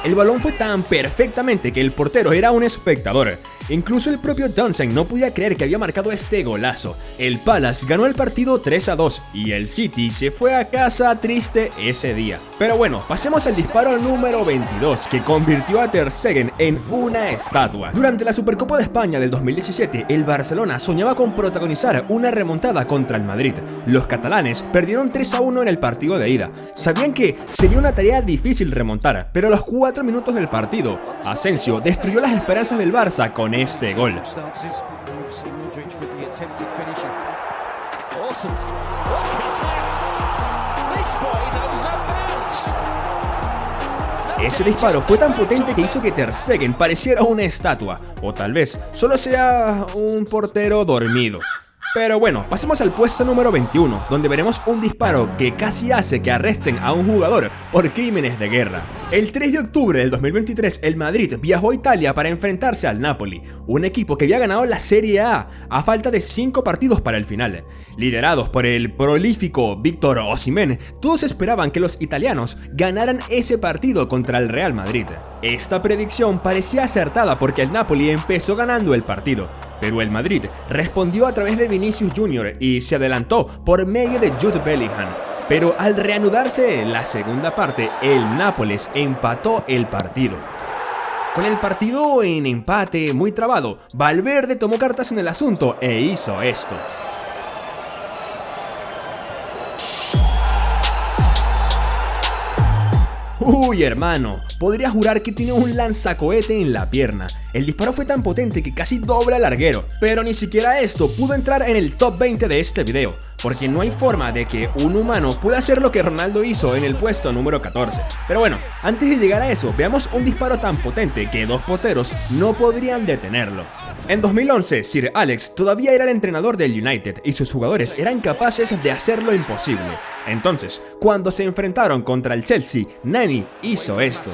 El balón fue tan perfectamente que el portero era un espectador. Incluso el propio Townsend no podía creer que había marcado este golazo. El Palace ganó el partido 3-2 y el City se fue a casa triste ese día. Pero bueno, pasemos al disparo número 22 que convirtió a Ter Stegen en una estatua. Durante la Supercopa de España del 2017, el Barcelona soñaba con protagonizar una remontada contra el Madrid. Los catalanes perdieron 3-1 en el partido de ida. Sabían que sería una tarea difícil remontar, pero a los 4 minutos del partido, Asensio destruyó las esperanzas del Barça con este gol. Ese disparo fue tan potente que hizo que Ter Stegen pareciera una estatua, o tal vez solo sea un portero dormido. Pero bueno, pasemos al puesto número 21, donde veremos un disparo que casi hace que arresten a un jugador por crímenes de guerra. El 3 de octubre del 2023, el Madrid viajó a Italia para enfrentarse al Napoli, un equipo que había ganado la Serie A falta de 5 partidos para el final. Liderados por el prolífico Víctor Osimhen, todos esperaban que los italianos ganaran ese partido contra el Real Madrid. Esta predicción parecía acertada porque el Napoli empezó ganando el partido, pero el Madrid respondió a través de Vinicius Jr. y se adelantó por medio de Jude Bellingham. Pero al reanudarse la segunda parte, el Nápoles empató el partido. Con el partido en empate muy trabado, Valverde tomó cartas en el asunto e hizo esto. Uy, hermano, podría jurar que tiene un lanzacohete en la pierna. El disparo fue tan potente que casi dobla el larguero, pero ni siquiera esto pudo entrar en el top 20 de este video, porque no hay forma de que un humano pueda hacer lo que Ronaldo hizo en el puesto número 14. Pero bueno, antes de llegar a eso, veamos un disparo tan potente que 2 porteros no podrían detenerlo. En 2011, Sir Alex todavía era el entrenador del United y sus jugadores eran capaces de hacer lo imposible. Entonces, cuando se enfrentaron contra el Chelsea, Nani hizo esto.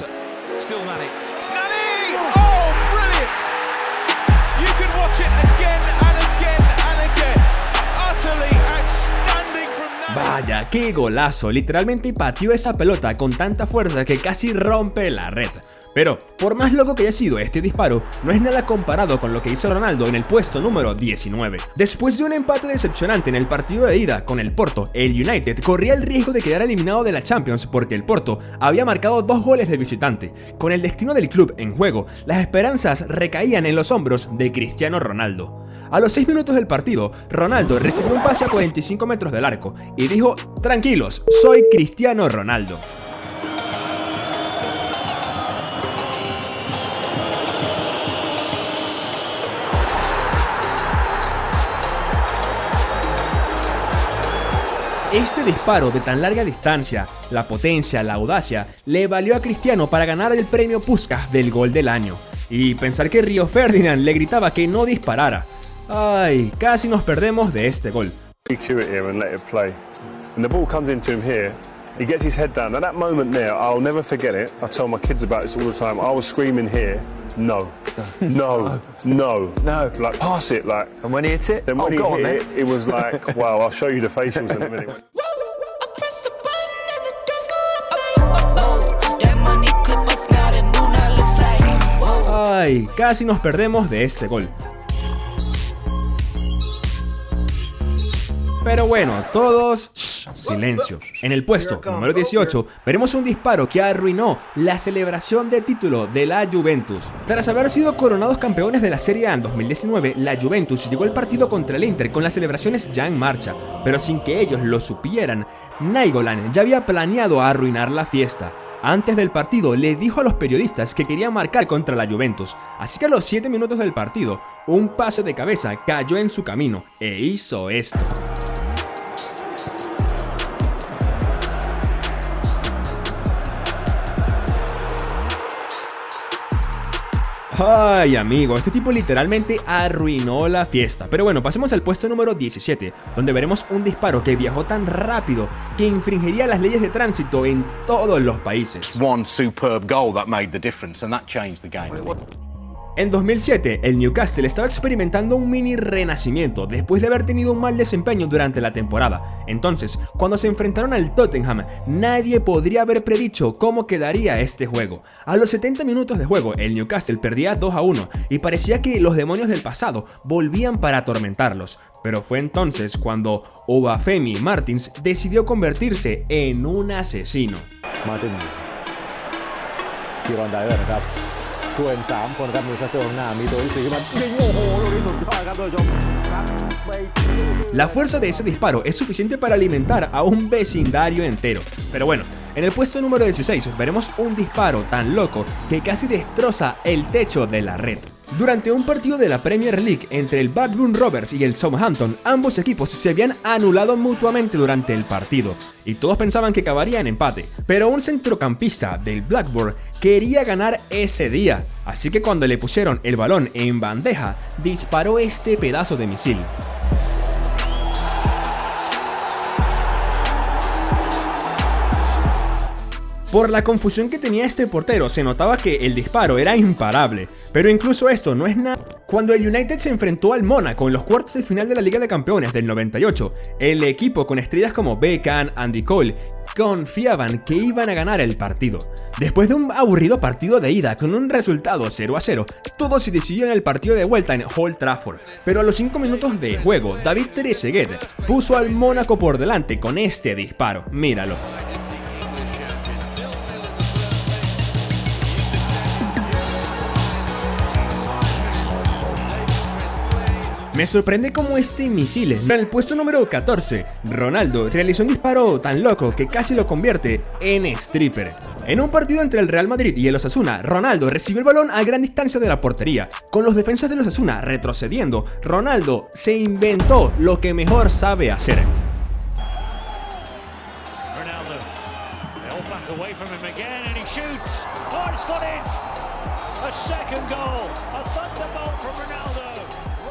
Vaya, qué golazo, literalmente pateó esa pelota con tanta fuerza que casi rompe la red. Pero, por más loco que haya sido este disparo, no es nada comparado con lo que hizo Ronaldo en el puesto número 19. Después de un empate decepcionante en el partido de ida con el Porto, el United corría el riesgo de quedar eliminado de la Champions porque el Porto había marcado 2 goles de visitante. Con el destino del club en juego, las esperanzas recaían en los hombros de Cristiano Ronaldo. A los 6 minutos del partido, Ronaldo recibió un pase a 45 metros del arco y dijo: "Tranquilos, soy Cristiano Ronaldo". Este disparo de tan larga distancia, la potencia, la audacia, le valió a Cristiano para ganar el premio Puskás del gol del año. Y pensar que Río Ferdinand le gritaba que no disparara. Ay, casi nos perdemos de este gol. He gets his head down. At that moment there, I'll never forget it. I tell my kids about this all the time. I was screaming here, no, no, no, no. Like, pass it, like. And when he hit it? Then when he hit it, it was like, wow, I'll show you the facials in a minute. Ay, casi nos perdemos de este gol. Pero bueno, todos, silencio. En el puesto número 18 veremos un disparo que arruinó la celebración de título de la Juventus. Tras haber sido coronados campeones de la Serie A en 2019, la Juventus llegó al partido contra el Inter con las celebraciones ya en marcha, pero sin que ellos lo supieran, Nainggolan ya había planeado arruinar la fiesta. Antes del partido le dijo a los periodistas que quería marcar contra la Juventus, así que a los 7 minutos del partido, un pase de cabeza cayó en su camino e hizo esto. Ay amigo, este tipo literalmente arruinó la fiesta. Pero bueno, pasemos al puesto número 17, donde veremos un disparo que viajó tan rápido que infringiría las leyes de tránsito en todos los países. One superb goal that made the difference and that changed the game. En 2007, el Newcastle estaba experimentando un mini renacimiento después de haber tenido un mal desempeño durante la temporada. Entonces, cuando se enfrentaron al Tottenham, nadie podría haber predicho cómo quedaría este juego. A los 70 minutos de juego, el Newcastle perdía 2-1 y parecía que los demonios del pasado volvían para atormentarlos. Pero fue entonces cuando Obafemi Martins decidió convertirse en un asesino. Martins ส่วน3คนครับนิวคาสเซิลข้างหน้ามีตัวที่4ขึ้นมายิงโอ้โหลูกนี้สุดยอดครับท่านผู้ชม La fuerza de ese disparo es suficiente para alimentar a un vecindario entero. Pero bueno, en el puesto número 16 veremos un disparo tan loco que casi destroza el techo de la red. Durante un partido de la Premier League entre el Blackburn Rovers y el Southampton, ambos equipos se habían anulado mutuamente durante el partido y todos pensaban que acabaría en empate, pero un centrocampista del Blackburn quería ganar ese día, así que cuando le pusieron el balón en bandeja, disparó este pedazo de misil. Por la confusión que tenía este portero, se notaba que el disparo era imparable. Pero incluso esto no es nada. Cuando el United se enfrentó al Mónaco en los cuartos de final de la Liga de Campeones del 98, el equipo con estrellas como Beckham, Andy Cole, confiaban que iban a ganar el partido. Después de un aburrido partido de ida con un resultado 0-0, todo se decidió en el partido de vuelta en Old Trafford. Pero a los 5 minutos de juego, David Trezeguet puso al Mónaco por delante con este disparo. Míralo. Me sorprende cómo este misil, en el puesto número 14, Ronaldo realizó un disparo tan loco que casi lo convierte en stripper. En un partido entre el Real Madrid y el Osasuna, Ronaldo recibió el balón a gran distancia de la portería. Con los defensas del Osasuna retrocediendo, Ronaldo se inventó lo que mejor sabe hacer.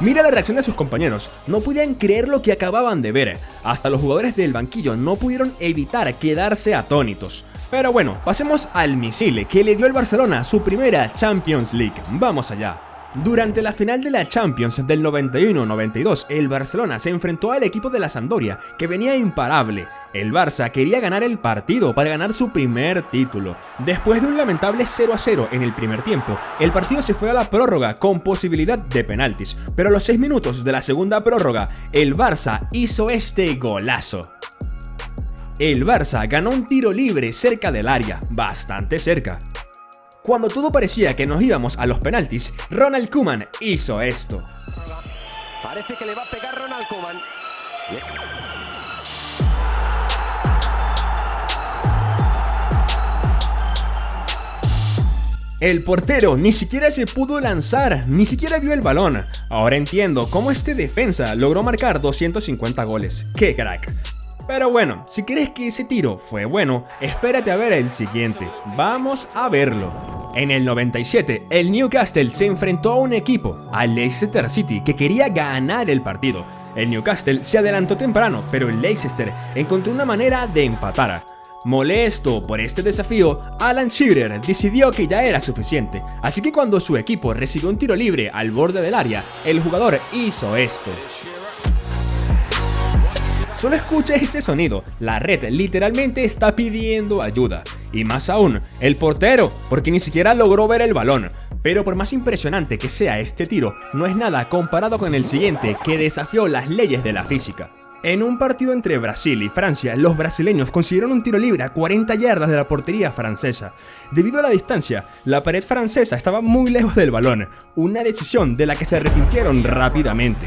Mira la reacción de sus compañeros, no podían creer lo que acababan de ver. Hasta los jugadores del banquillo no pudieron evitar quedarse atónitos. Pero bueno, pasemos al misil que le dio al Barcelona su primera Champions League. Vamos allá. Durante la final de la Champions del 91-92, el Barcelona se enfrentó al equipo de la Sampdoria, que venía imparable. El Barça quería ganar el partido para ganar su primer título. Después de un lamentable 0-0 en el primer tiempo, el partido se fue a la prórroga con posibilidad de penaltis, pero a los 6 minutos de la segunda prórroga, el Barça hizo este golazo. El Barça ganó un tiro libre cerca del área, bastante cerca. Cuando todo parecía que nos íbamos a los penaltis, Ronald Koeman hizo esto. Parece que le va a pegar Ronald Koeman. El portero ni siquiera se pudo lanzar, ni siquiera vio el balón. Ahora entiendo cómo este defensa logró marcar 250 goles. ¡Qué crack! Pero bueno, si crees que ese tiro fue bueno, espérate a ver el siguiente. Vamos a verlo. En el 97, el Newcastle se enfrentó a un equipo, al Leicester City, que quería ganar el partido. El Newcastle se adelantó temprano, pero el Leicester encontró una manera de empatar. Molesto por este desafío, Alan Shearer decidió que ya era suficiente, así que cuando su equipo recibió un tiro libre al borde del área, el jugador hizo esto. Solo escucha ese sonido, la red literalmente está pidiendo ayuda. Y más aún, el portero, porque ni siquiera logró ver el balón. Pero por más impresionante que sea este tiro, no es nada comparado con el siguiente que desafió las leyes de la física. En un partido entre Brasil y Francia, los brasileños consiguieron un tiro libre a 40 yardas de la portería francesa. Debido a la distancia, la pared francesa estaba muy lejos del balón, una decisión de la que se arrepintieron rápidamente.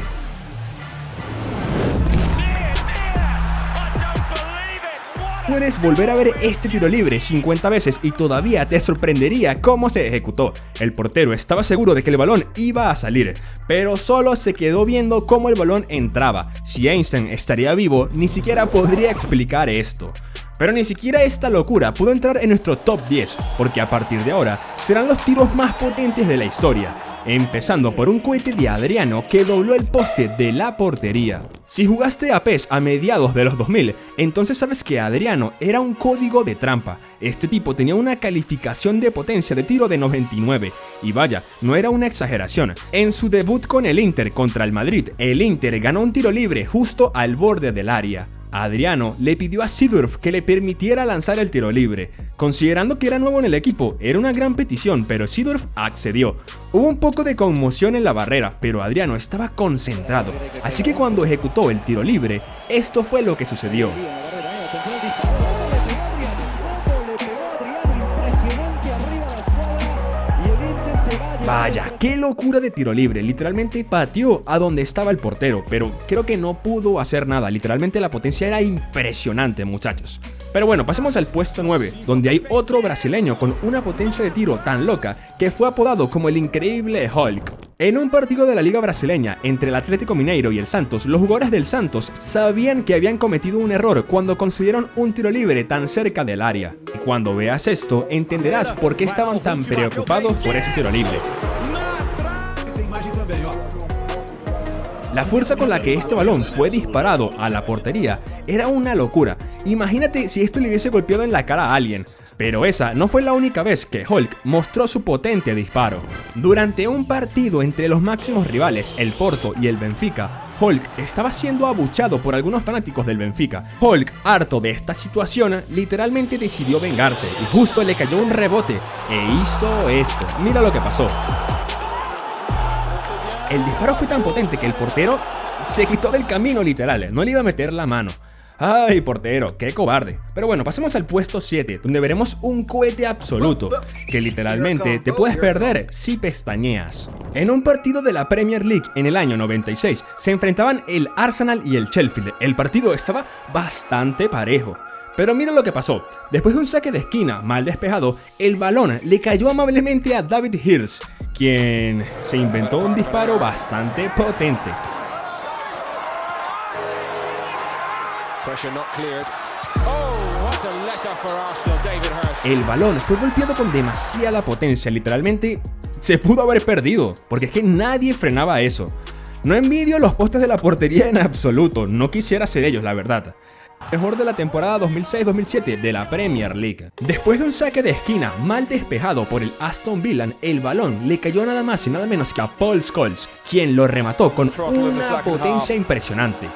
Puedes volver a ver este tiro libre 50 veces y todavía te sorprendería cómo se ejecutó. El portero estaba seguro de que el balón iba a salir, pero solo se quedó viendo cómo el balón entraba. Si Einstein estaría vivo, ni siquiera podría explicar esto. Pero ni siquiera esta locura pudo entrar en nuestro top 10, porque a partir de ahora serán los tiros más potentes de la historia. Empezando por un cohete de Adriano que dobló el poste de la portería. Si jugaste a PES a mediados de los 2000, entonces sabes que Adriano era un código de trampa. Este tipo tenía una calificación de potencia de tiro de 99, y vaya, no era una exageración. En su debut con el Inter contra el Madrid, el Inter ganó un tiro libre justo al borde del área. Adriano le pidió a Seedorf que le permitiera lanzar el tiro libre. Considerando que era nuevo en el equipo, era una gran petición, pero Seedorf accedió. Hubo un poco de conmoción en la barrera, pero Adriano estaba concentrado, así que cuando ejecutó el tiro libre, esto fue lo que sucedió. Vaya, qué locura de tiro libre, literalmente pateó a donde estaba el portero, pero creo que no pudo hacer nada, literalmente la potencia era impresionante, muchachos. Pero bueno, pasemos al puesto 9, donde hay otro brasileño con una potencia de tiro tan loca que fue apodado como el increíble Hulk. En un partido de la Liga Brasileña entre el Atlético Mineiro y el Santos, los jugadores del Santos sabían que habían cometido un error cuando concedieron un tiro libre tan cerca del área. Y cuando veas esto, entenderás por qué estaban tan preocupados por ese tiro libre. La fuerza con la que este balón fue disparado a la portería era una locura. Imagínate si esto le hubiese golpeado en la cara a alguien. Pero esa no fue la única vez que Hulk mostró su potente disparo. Durante un partido entre los máximos rivales, el Porto y el Benfica, Hulk estaba siendo abuchado por algunos fanáticos del Benfica. Hulk, harto de esta situación, literalmente decidió vengarse y justo le cayó un rebote e hizo esto. Mira lo que pasó. El disparo fue tan potente que el portero se quitó del camino literal, no le iba a meter la mano. Ay, portero, qué cobarde. Pero bueno, pasemos al puesto 7, donde veremos un cohete absoluto, que literalmente te puedes perder si pestañeas. En un partido de la Premier League en el año 96, se enfrentaban el Arsenal y el Sheffield. El partido estaba bastante parejo. Pero mira lo que pasó, después de un saque de esquina mal despejado, el balón le cayó amablemente a David Hirst, quien se inventó un disparo bastante potente. El balón fue golpeado con demasiada potencia, literalmente se pudo haber perdido, porque es que nadie frenaba eso. No envidio los postes de la portería en absoluto, no quisiera ser ellos, la verdad. Mejor de la temporada 2006-2007 de la Premier League. Después de un saque de esquina mal despejado por el Aston Villa, el balón le cayó nada más y nada menos que a Paul Scholes, quien lo remató con una potencia impresionante.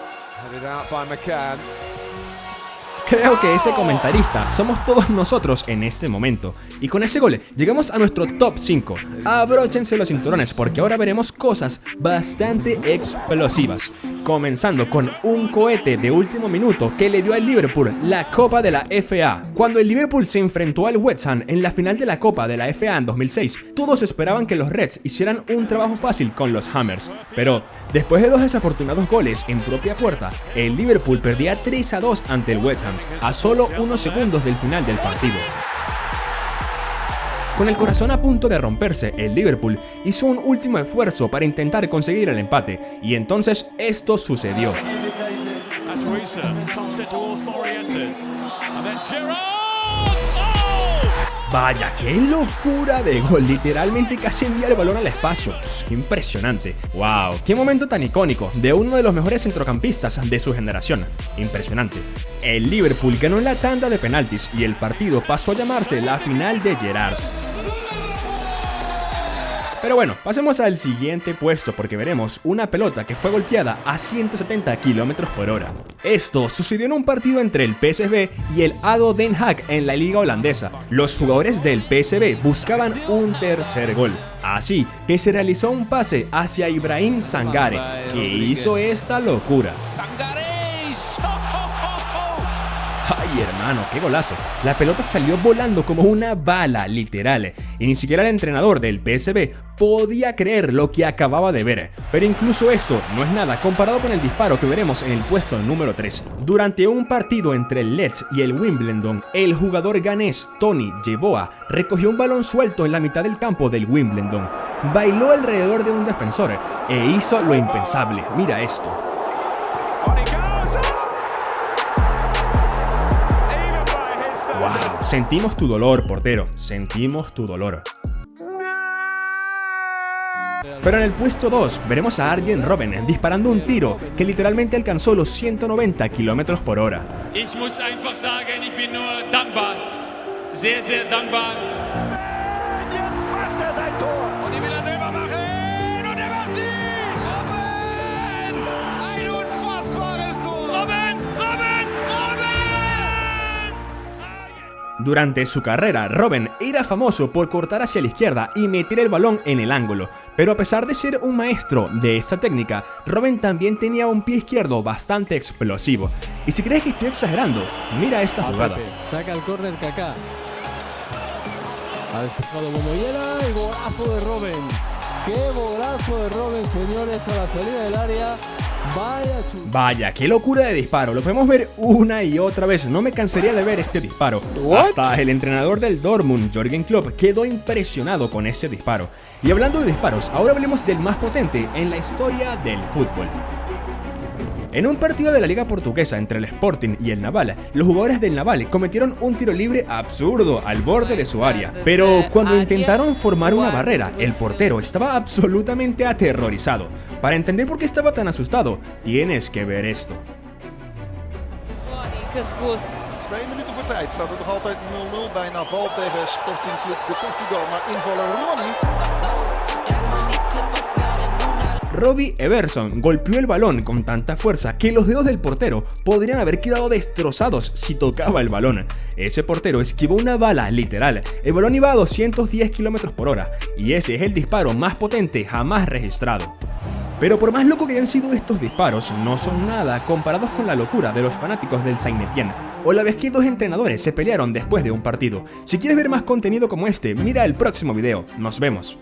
Creo que ese comentarista somos todos nosotros en este momento. Y con ese gol llegamos a nuestro top 5. Abróchense los cinturones porque ahora veremos cosas bastante explosivas. Comenzando con un cohete de último minuto que le dio al Liverpool la Copa de la FA. Cuando el Liverpool se enfrentó al West Ham en la final de la Copa de la FA en 2006, todos esperaban que los Reds hicieran un trabajo fácil con los Hammers. Pero después de dos desafortunados goles en propia puerta, el Liverpool perdía 3-2 ante el West Ham, a solo unos segundos del final del partido. Con el corazón a punto de romperse, el Liverpool hizo un último esfuerzo para intentar conseguir el empate, y entonces esto sucedió. Vaya, qué locura de gol, literalmente casi envía el balón al espacio. Qué impresionante. Wow, qué momento tan icónico de uno de los mejores centrocampistas de su generación. Impresionante. El Liverpool ganó la tanda de penaltis y el partido pasó a llamarse la final de Gerrard. Pero bueno, pasemos al siguiente puesto porque veremos una pelota que fue golpeada a 170 km/h. Esto sucedió en un partido entre el PSV y el ADO Den Haag en la liga holandesa. Los jugadores del PSV buscaban un tercer gol, así que se realizó un pase hacia Ibrahim Sangare, que hizo esta locura. ¡Ay, hermano, qué golazo! La pelota salió volando como una bala, literal, y ni siquiera el entrenador del PSV podía creer lo que acababa de ver. Pero incluso esto no es nada comparado con el disparo que veremos en el puesto número 3. Durante un partido entre el Leeds y el Wimbledon, el jugador ganés Tony Yeboah recogió un balón suelto en la mitad del campo del Wimbledon, bailó alrededor de un defensor e hizo lo impensable. Mira esto. ¡Wow! Sentimos tu dolor, portero. Sentimos tu dolor. Pero en el puesto 2 veremos a Arjen Robben disparando un tiro que literalmente alcanzó los 190 km por hora. Ich muss einfach sagen, ich bin nur dankbar. Sehr, sehr dankbar. Jetzt macht sein Tor. Und die will selber machen. Und macht die. Robben! Ein unfassbares Tor. Robben! Robben! Robben! Durante su carrera, Robben era famoso por cortar hacia la izquierda y meter el balón en el ángulo, pero a pesar de ser un maestro de esta técnica, Robben también tenía un pie izquierdo bastante explosivo. Y si crees que estoy exagerando, mira esta jugada. Saca el córner Kaká. Ha despejado Momoyela y golazo de Robben. ¡Qué golazo de Robben, señores, a la salida del área! Vaya, qué locura de disparo, lo podemos ver una y otra vez, no me cansaría de ver este disparo. Hasta el entrenador del Dortmund, Jürgen Klopp, quedó impresionado con ese disparo. Y hablando de disparos, ahora hablemos del más potente en la historia del fútbol. En un partido de la Liga Portuguesa entre el Sporting y el Naval, los jugadores del Naval cometieron un tiro libre absurdo al borde de su área. Pero cuando intentaron formar una barrera, el portero estaba absolutamente aterrorizado. Para entender por qué estaba tan asustado, tienes que ver esto. 2 minuten voor tijd staat het nog altijd 0-0 bij Naval tegen Sporting Club de Portugal. Maar invaller Ronnie. Robbie Everson golpeó el balón con tanta fuerza que los dedos del portero podrían haber quedado destrozados si tocaba el balón. Ese portero esquivó una bala, literal. El balón iba a 210 km por hora y ese es el disparo más potente jamás registrado. Pero por más loco que hayan sido estos disparos, no son nada comparados con la locura de los fanáticos del Saint-Étienne o la vez que dos entrenadores se pelearon después de un partido. Si quieres ver más contenido como este, mira el próximo video. Nos vemos.